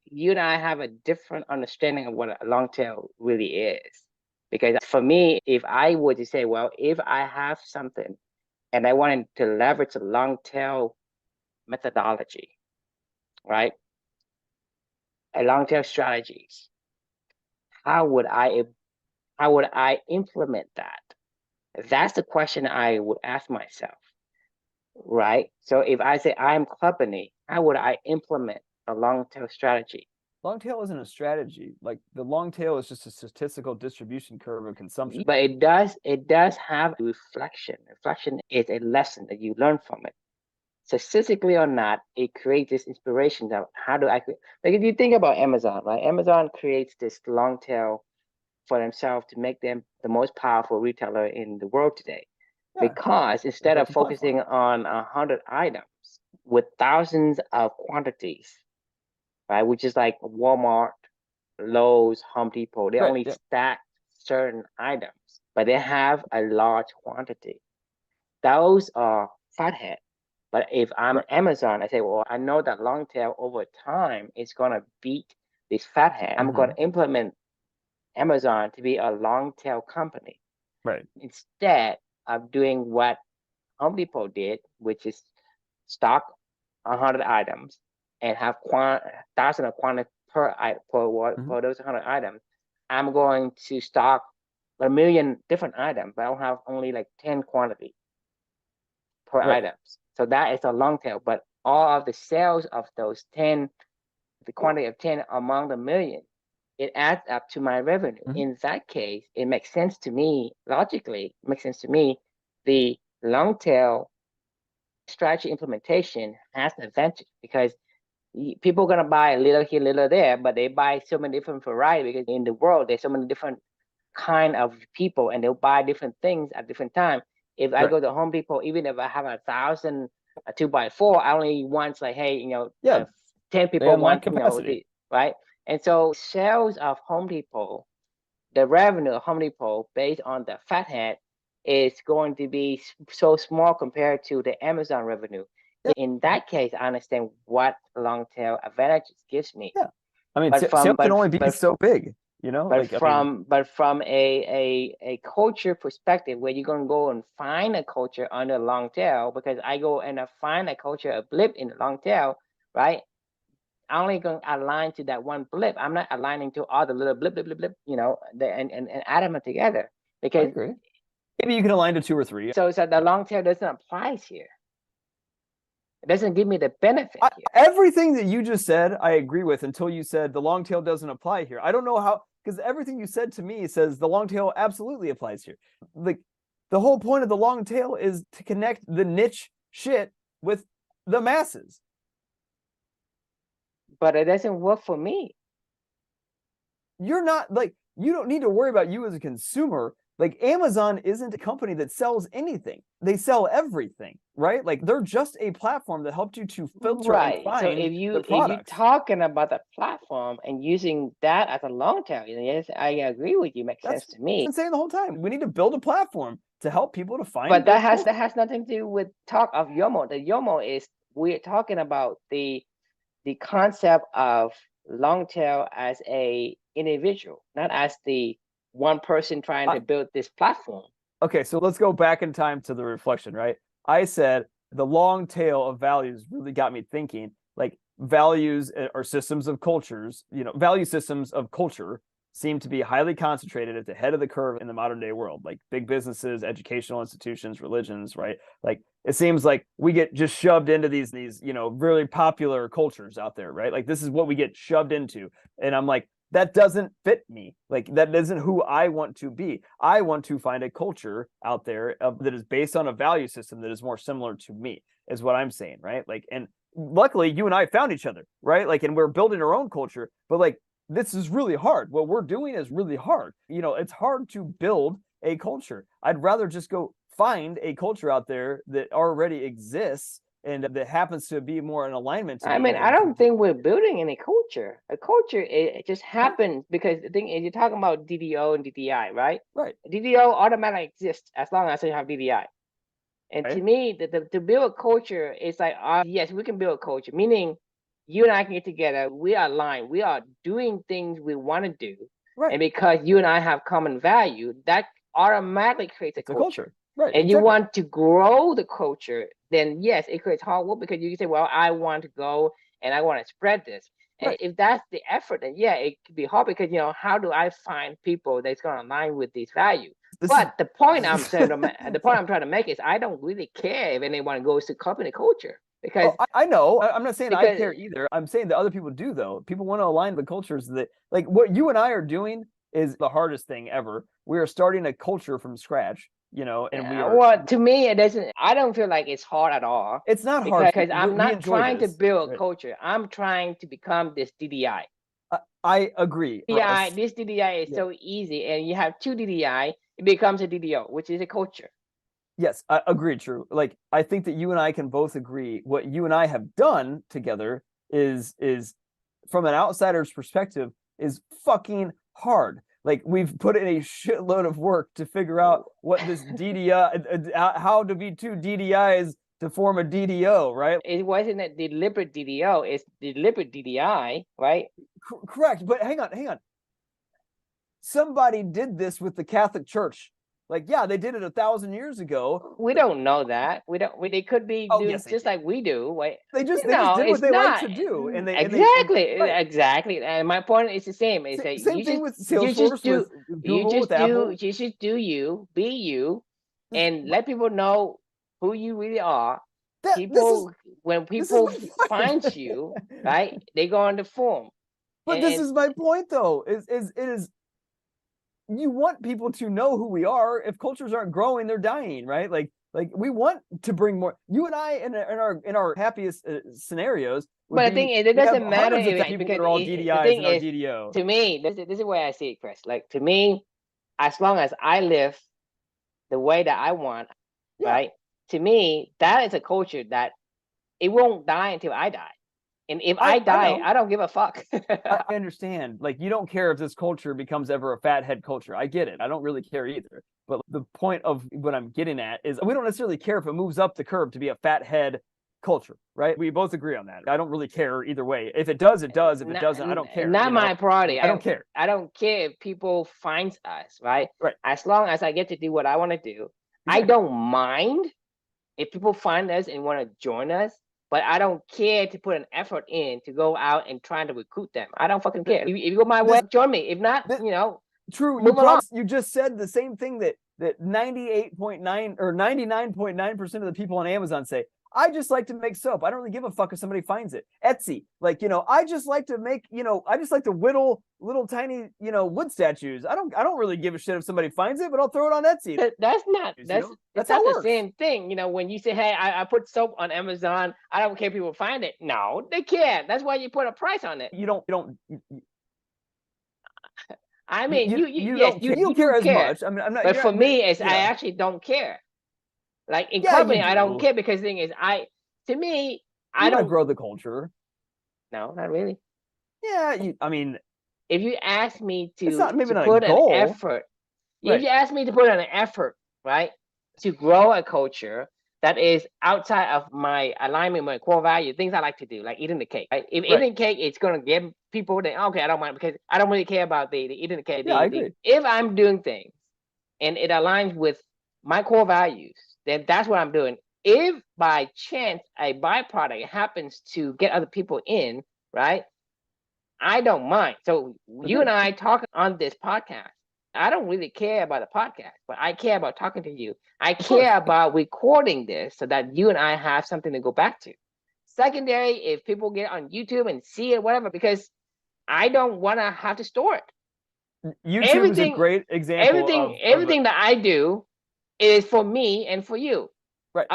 you and I have a different understanding of what a long tail really is. Because for me, if I were to say, well, if I have something and I wanted to leverage a long tail methodology, right? A long tail strategies, how would I implement that? That's the question I would ask myself, right? So if I say I'm Clubany, how would I implement a long tail strategy? Long tail isn't a strategy. Like the long tail is just a statistical distribution curve of consumption. But it does have reflection. Reflection is a lesson that you learn from it. Statistically or not, it creates this inspiration of how do I create. Like if you think about Amazon, right? Amazon creates this long tail for themselves to make them the most powerful retailer in the world today. Yeah. Because instead of focusing on 100 items with thousands of quantities, right, which is like Walmart, Lowe's, Home Depot, they only stack certain items, but they have a large quantity. Those are fathead. But if I'm Amazon, I say, well, I know that long tail over time is going to beat this fathead. I'm going to implement Amazon to be a long tail company. Right. Instead of doing what Home Depot did, which is stock 100 items and have thousands of quantity per those 100 items, I'm going to stock 1 million different items, but I'll have only like 10 quantity per items. So that is a long tail. But all of the sales of those 10, the quantity of 10 among the million, it adds up to my revenue. In that case, it makes sense to me, logically, it makes sense to me, the long tail strategy implementation has an advantage because people are going to buy a little here, little there, but they buy so many different variety because in the world, there's so many different kind of people and they'll buy different things at different time. If I go to Home Depot, even if I have 1,000 2x4, I only want like, hey, 10 people want capacity, right? And so sales of Home Depot, the revenue of Home Depot based on the fathead is going to be so small compared to the Amazon revenue. In that case, I understand what long tail advantages gives me. Yeah, I mean, sales can only be so big. But from a culture perspective, where you're gonna go and find a culture on the long tail, because I go and I find a culture, a blip in the long tail, right? only going to align to that one blip. I'm not aligning to all the little blip, blip, blip, blip, and add them together. I Because agree. Maybe you can align to 2 or 3. so the long tail doesn't apply here. It doesn't give me the benefit here. Everything that you just said, I agree with until you said the long tail doesn't apply here. I don't know how, because everything you said to me says the long tail absolutely applies here. Like the whole point of the long tail is to connect the niche shit with the masses. But it doesn't work for me. You're not like, you don't need to worry about you as a consumer. Like Amazon isn't a company that sells anything. They sell everything, right? Like they're just a platform that helped you to filter and find so if you're talking about the platform and using that as a long tail, yes, I agree with you. Makes sense to me. I've been saying the whole time, we need to build a platform to help people to find. But that has nothing to do with talk of YOMO. The YOMO is we're talking about the concept of long tail as a individual, not as the one person trying to build this platform. Okay, so let's go back in time to the reflection, right? I said the long tail of values really got me thinking, like values or systems of cultures, value systems of culture seem to be highly concentrated at the head of the curve in the modern day world, like big businesses, educational institutions, religions, right? Like it seems like we get just shoved into these really popular cultures out there, right? Like this is what we get shoved into. And I'm like, that doesn't fit me. Like that isn't who I want to be. I want to find a culture out there that is based on a value system that is more similar to me, is what I'm saying, right? Like, and luckily you and I found each other, right? Like, and we're building our own culture, but like, this is really hard. What we're doing is really hard. It's hard to build a culture. I'd rather just go find a culture out there that already exists and that happens to be more in alignment to I mean, I don't think we're building any culture. A culture, it just happens because the thing is, you're talking about DDO and DDI, right? Right. DDO automatically exists as long as you have DDI. And to me, to build a culture, it's like, yes, we can build a culture, meaning you and I can get together. We are aligned. We are doing things we want to do. Right. And because you and I have common value, that automatically creates a culture. Right. And you want to grow the culture, then yes, it creates hard work because you can say, well, I want to go and I want to spread this. And if that's the effort, then yeah, it could be hard because, how do I find people that's going to align with these values? But the point I'm saying, the point I'm trying to make is I don't really care if anyone goes to company culture because I know. I'm not saying I care either. I'm saying that other people do, though. People want to align the cultures that, like, what you and I are doing is the hardest thing ever. We are starting a culture from scratch, and we are. Well, to me, it doesn't. I don't feel like it's hard at all. It's not hard because I'm not trying to build a culture. I'm trying to become this DDI. I agree. This DDI is so easy, and you have two DDI, it becomes a DDO, which is a culture. Yes, I agree, true. Like, I think that you and I can both agree what you and I have done together is from an outsider's perspective, is fucking hard. Like, we've put in a shitload of work to figure out what this DDI, how to be two DDIs to form a DDO, right? It wasn't a deliberate DDO, it's deliberate DDI, right? Correct, but hang on. Somebody did this with the Catholic Church. Like, yeah, they did it 1,000 years ago. We don't know that. They could be doing just like we do. Right? They just did what they like to do, and they exactly. And my point is the same. It's like same thing with Salesforce, with Google, with Apple. You just be you, and let people know who you really are. When people find you, right, they go on the form. But this is my point, though. It is. You want people to know who we are. If cultures aren't growing, they're dying, right? Like we want to bring more. You and I, in our happiest scenarios. But the thing is, it doesn't matter because they're all DDIs and our DDO. To me, this is the way I see it, Chris. Like, to me, as long as I live the way that I want, right? To me, that is a culture that it won't die until I die. And if I die, I don't give a fuck. I understand. Like, you don't care if this culture becomes ever a fathead culture. I get it. I don't really care either. But the point of what I'm getting at is we don't necessarily care if it moves up the curve to be a fathead culture, right? We both agree on that. I don't really care either way. If it does, it does. If it doesn't, I don't care. Not my priority. I don't care. I don't care if people find us, right? Right. As long as I get to do what I want to do. Exactly. I don't mind if people find us and want to join us. but I don't care to put an effort in to go out and try to recruit them. I don't fucking care. If you go my way, join me. If not, true. Move along. You just said the same thing that 98.9 or 99.9% of the people on Amazon say. I just like to make soap. I don't really give a fuck if somebody finds it. Etsy, I just like to make, I just like to whittle little tiny, wood statues. I don't really give a shit if somebody finds it, but I'll throw it on Etsy. That's not the same thing. When you say, hey, I put soap on Amazon, I don't care if people find it. No, they can't. That's why you put a price on it. You don't. I mean, you don't care as much. I mean, I'm not. But for me, I actually don't care. Like in company, I don't care because the thing is, I don't grow the culture. No, not really. Yeah, I mean, if you ask me to put an effort, if you ask me to put an effort, right, to grow a culture that is outside of my alignment, my core value, things I like to do, like eating the cake. Right? If eating cake, it's gonna give people that okay, I don't mind because I don't really care about the eating the cake. I agree. If I'm doing things and it aligns with my core values, then that's what I'm doing. If by chance a byproduct happens to get other people in, right, I don't mind. So you and I talk on this podcast. I don't really care about the podcast, but I care about talking to you. I care about recording this so that you and I have something to go back to. Secondary, if people get on YouTube and see it, whatever, because I don't want to have to store it. YouTube is a great example. Everything that I do is for me and for you. Right.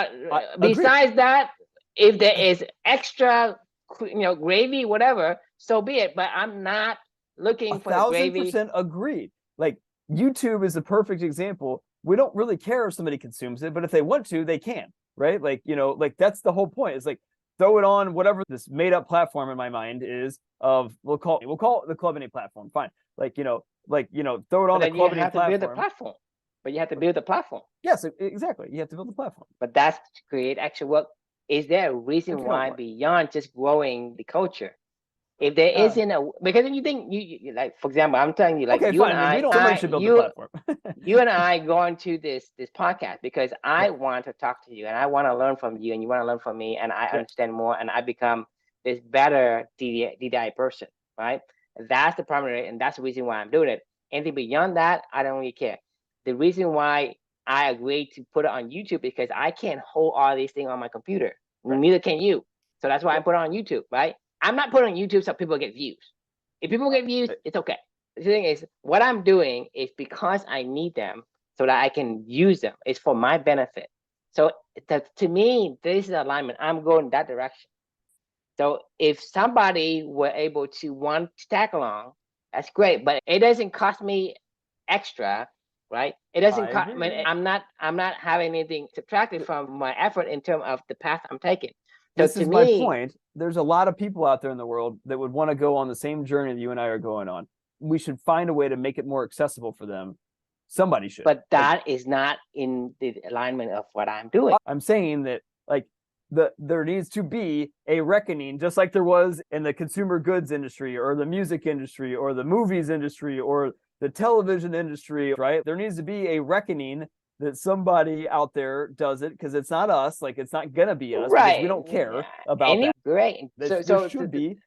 Besides that, if there is extra, gravy, whatever, so be it. But I'm not looking for the gravy. 1,000% agreed. Like YouTube is a perfect example. We don't really care if somebody consumes it, but if they want to, they can. Right? Like that's the whole point. It's like throw it on whatever this made up platform in my mind is of we'll call it the Club Any platform. Fine. Throw it on the Club Any platform. But you have to build the platform. Yes, exactly. You have to build the platform. But that's to create actual work. Is there a reason why beyond just growing the culture? If there isn't because if you think you like, for example, I'm telling you, like you and I should build the platform. You and I going to this podcast because I want to talk to you and I want to learn from you and you want to learn from me and I understand more and I become this better DDI person, right? That's the primary and that's the reason why I'm doing it. Anything beyond that, I don't really care. The reason why I agreed to put it on YouTube because I can't hold all these things on my computer. Neither can you. So that's why I put it on YouTube, right? I'm not putting on YouTube so people get views. If people get views, it's okay. The thing is, what I'm doing is because I need them so that I can use them. It's for my benefit. So to me, this is alignment. I'm going that direction. So if somebody were able to want to tag along, that's great. But it doesn't cost me extra. Right? It doesn't cost. I'm not having anything subtracted from my effort in terms of the path I'm taking. So this is my point. There's a lot of people out there in the world that would want to go on the same journey that you and I are going on. We should find a way to make it more accessible for them. Somebody should. But that is not in the alignment of what I'm doing. I'm saying that there needs to be a reckoning, just like there was in the consumer goods industry or the music industry or the movies industry or the television industry, right? There needs to be a reckoning that somebody out there does it because it's not us. Like it's not gonna be us. Right. We don't care about that. Great. There should be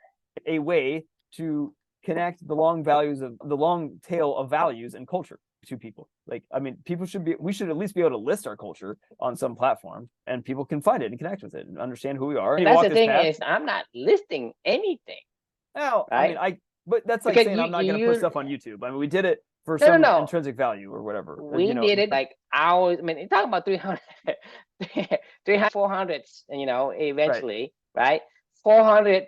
a way to connect the long tail of values and culture to people. Like, I mean, we should at least be able to list our culture on some platform and people can find it and connect with it and understand who we are. And that's the thing is I'm not listing anything. No, right? I mean, but that's like saying I'm not going to put stuff on YouTube. I mean, we did it for some intrinsic value or whatever. We did it like hours. I mean, you're talking about 300, 400, eventually, right? 400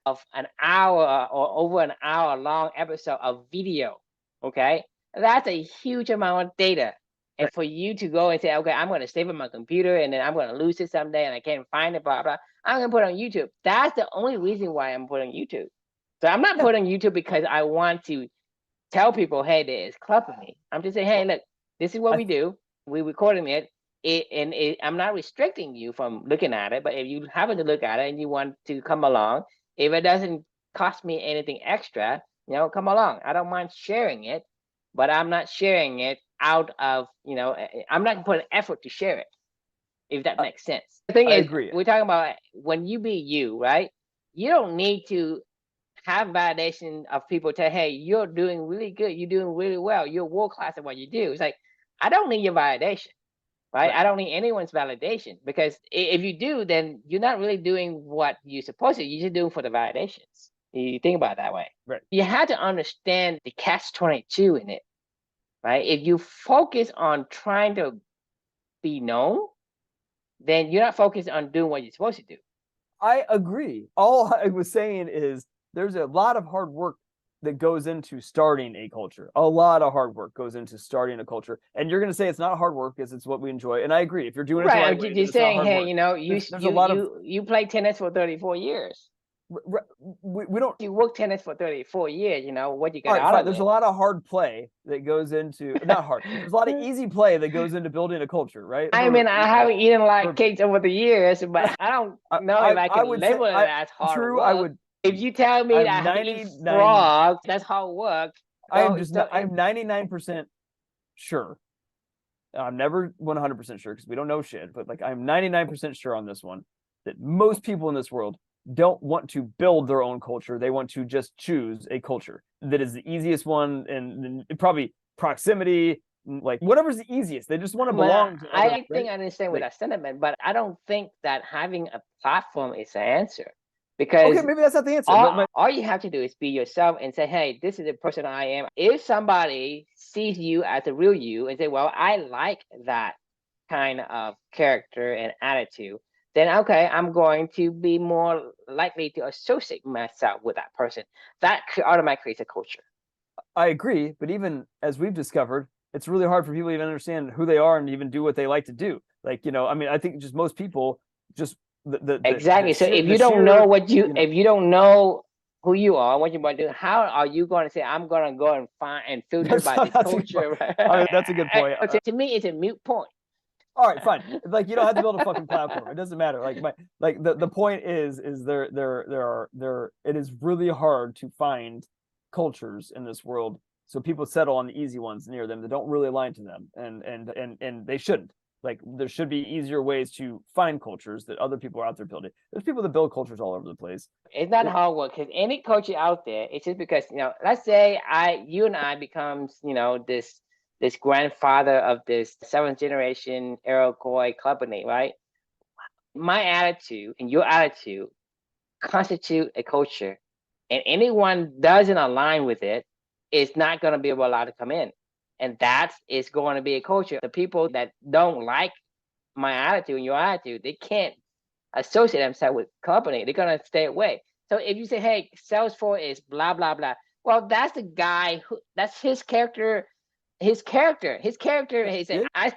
of an hour or over an hour long episode of video, okay? That's a huge amount of data. And for you to go and say, okay, I'm going to save it on my computer and then I'm going to lose it someday and I can't find it, blah, blah, I'm going to put it on YouTube. That's the only reason why I'm putting YouTube. So I'm not putting YouTube because I want to tell people, hey, there's Club for me. I'm just saying, hey, look, this is what we do. We're recording it. I'm not restricting you from looking at it, but if you happen to look at it and you want to come along, if it doesn't cost me anything extra, come along. I don't mind sharing it, but I'm not sharing it out of, I'm not putting effort to share it. if that makes sense. The thing I is, agree. we're talking about when you be you, right? You don't need to have validation of people tell, hey, you're doing really good, you're doing really well, you're world class at what you do. It's like, I don't need your validation, right? I don't need anyone's validation, because if you do, then you're not really doing what you're supposed to. You're just doing for the validations. You think about it that way. Right. You have to understand the catch-22 in it, right? If you focus on trying to be known, then you're not focused on doing what you're supposed to do. I agree. All I was saying is there's a lot of hard work that goes into starting a culture. A lot of hard work goes into starting a culture. And you're going to say it's not hard work because it's what we enjoy. And I agree. If you're doing it the right way, You're saying, hey, work. you know, there's a lot of you played tennis for 34 years. We don't. You work tennis for 34 years. You know what you got out of it. There's a lot of hard play that goes into not hard. There's a lot of easy play that goes into building a culture, right? I mean, I haven't eaten like cakes over the years, but I don't know if I can label it as hard true, work. I would. If you tell me that I have to eat frogs, that's hard work. I'm 99% sure. I'm never 100% sure because we don't know shit, but like I'm 99% sure on this one that most people in this world don't want to build their own culture. They want to just choose a culture that is the easiest one, and probably proximity, like whatever's the easiest. They just want to belong to others, I think I understand with that sentiment, but I don't think that having a platform is the answer. Because okay, maybe that's not the answer. All you have to do is be yourself and say, hey, this is the person I am. If somebody sees you as a real you and say, well, I like that kind of character and attitude, then okay, I'm going to be more likely to associate myself with that person. That automatically creates a culture. I agree, but even as we've discovered, it's really hard for people to even understand who they are and even do what they like to do. Like, you know, I mean, I think just most people just exactly. So if you don't know what if you don't know who you are, what you're about to do, how are you going to say, I'm going to go and find and filter by this culture? I mean, that's a good point. To me, it's a moot point. All right, fine. Like, you don't have to build a fucking platform. It doesn't matter. Like the point is it is really hard to find cultures in this world. So people settle on the easy ones near them that don't really align to them, and they shouldn't. Like, there should be easier ways to find cultures that other people are out there building. There's people that build cultures all over the place. It's not hard work, because any culture out there, it's just because, you know, let's say you and I becomes, you know, this grandfather of this 7th generation Iroquois company, right? My attitude and your attitude constitute a culture, and anyone doesn't align with it is not going to be allowed to come in. And that is going to be a culture. The people that don't like my attitude and your attitude, they can't associate themselves with company. They're going to stay away. So if you say, hey, Salesforce is blah, blah, blah. Well, that's the guy that's his character. His character. He said, I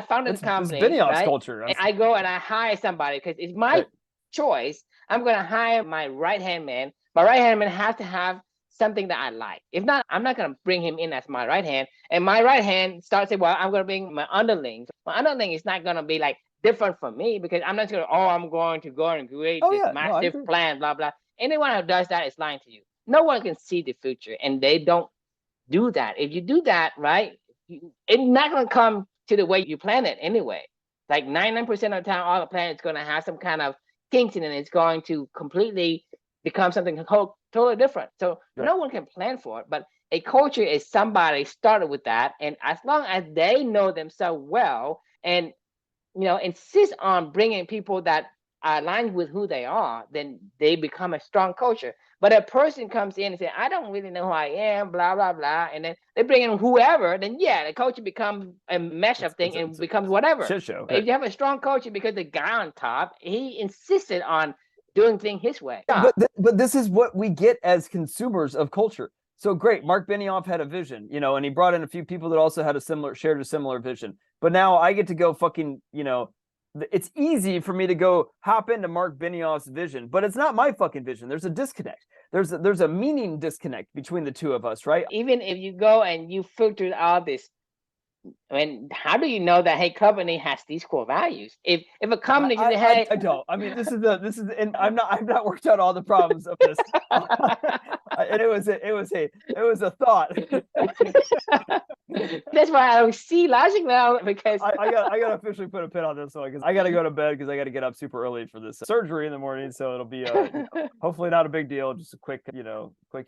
founded the company. It's Benioff's culture. And I go and I hire somebody because it's my choice. I'm going to hire my right-hand man. My right-hand man has to have something that I like. If not, I'm not going to bring him in as my right hand. And my right hand starts saying, well, I'm going to bring my underling. My underling is not going to be like different from me, because I'm not going to, I'm going to go and create this massive plan, blah, blah. Anyone who does that is lying to you. No one can see the future, and they don't do that. If you do that, right, it's not going to come to the way you plan it anyway. Like 99% of the time, all the planets going to have some kind of kinks in it. It's going to completely become something totally different. So no one can plan for it, but a culture is somebody started with that. And as long as they know themselves well and, you know, insist on bringing people that are aligned with who they are, then they become a strong culture. But a person comes in and says, I don't really know who I am, blah, blah, blah. And then they bring in whoever, then the culture becomes a mesh of things and becomes whatever. Shit show. If you have a strong culture, because the guy on top, he insisted on doing things his way. But this is what we get as consumers of culture. So great, Mark Benioff had a vision, you know, and he brought in a few people that also had shared a similar vision. But now I get to go fucking, you know, it's easy for me to go hop into Mark Benioff's vision, but it's not my fucking vision. There's a disconnect. There's a meaning disconnect between the two of us, right? Even if you go and you filter all this, I mean, how do you know that, hey, company has these core values? If a company says, hey, I don't. I mean, this is and I've not worked out all the problems of this. And it was a thought. That's why I don't see logic now, because I got to officially put a pin on this one, because I got to go to bed, because I got to get up super early for this surgery in the morning. So it'll be hopefully not a big deal, just a quick in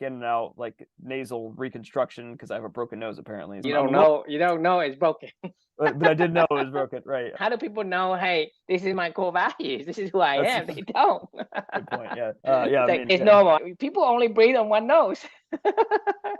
and out, like nasal reconstruction, because I have a broken nose apparently. You don't know it's broken. But I did know it was broken, right? How do people know, hey, this is my core values, this is who I am? They don't. Good point. Yeah. It's normal. People only breathe on one nose.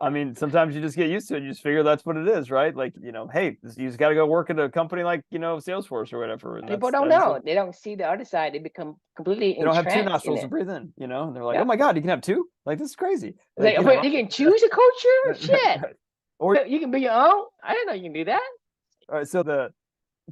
I mean, sometimes you just get used to it. You just figure that's what it is, right? Like, hey, you just got to go work at a company like, Salesforce or whatever. And people don't know. They don't see the other side. They become completely They don't have two nostrils to breathe in, and they're like, oh my God, you can have two? Like, this is crazy. Like, you can choose a culture? Shit. Right. Or you can be your own? I didn't know you can do that. All right, so the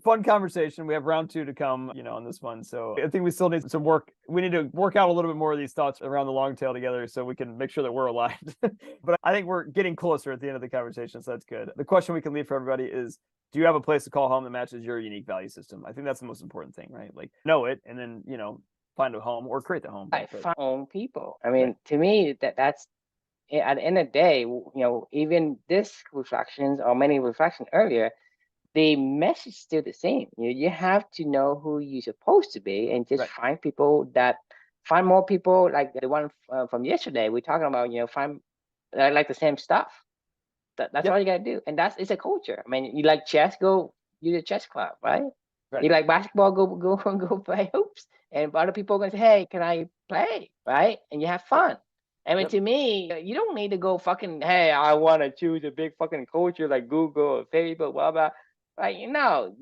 fun conversation. We have round 2 to come, on this one. So I think we still need some work. We need to work out a little bit more of these thoughts around the long tail together, so we can make sure that we're aligned. But I think we're getting closer at the end of the conversation, so that's good. The question we can leave for everybody is, do you have a place to call home that matches your unique value system? I think that's the most important thing, right? Like, know it, and then, find a home or create the home. Find own people. I mean, to me, that's at the end of the day, even this reflections or many reflections earlier, the message is still the same. You have to know who you're supposed to be, and just find more people like the one from yesterday. We're talking about, find like the same stuff. That's all you gotta do, and it's a culture. I mean, you like chess, go use a chess club, right? You like basketball, go play hoops, and other people are gonna say, hey, can I play, right? And you have fun. I mean, to me, you don't need to go fucking, hey, I want to choose a big fucking culture like Google or Facebook, blah blah. Right?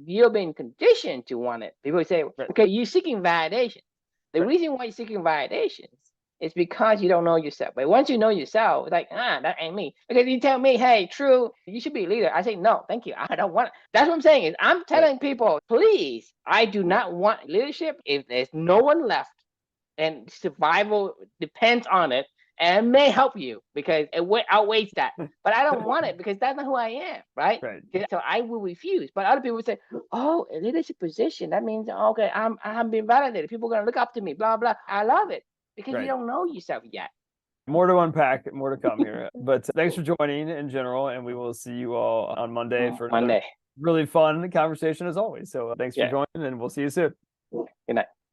You're being conditioned to want it. People say, okay, you're seeking validation. The reason why you're seeking validations is because you don't know yourself. But once you know yourself, it's like, that ain't me. Because you tell me, hey, True, you should be a leader. I say, no, thank you. I don't want it. That's what I'm saying. Is I'm telling people, please, I do not want leadership if there's no one left and survival depends on it. And it may help you because it outweighs that. But I don't want it because that's not who I am, right? So I will refuse. But other people say, oh, a leadership position, that means, okay, I'm being validated. People are going to look up to me, blah, blah. I love it because you don't know yourself yet. More to unpack, more to come here. But thanks for joining in general, and we will see you all on Monday for another really fun conversation as always. So thanks for joining, and we'll see you soon. Good night.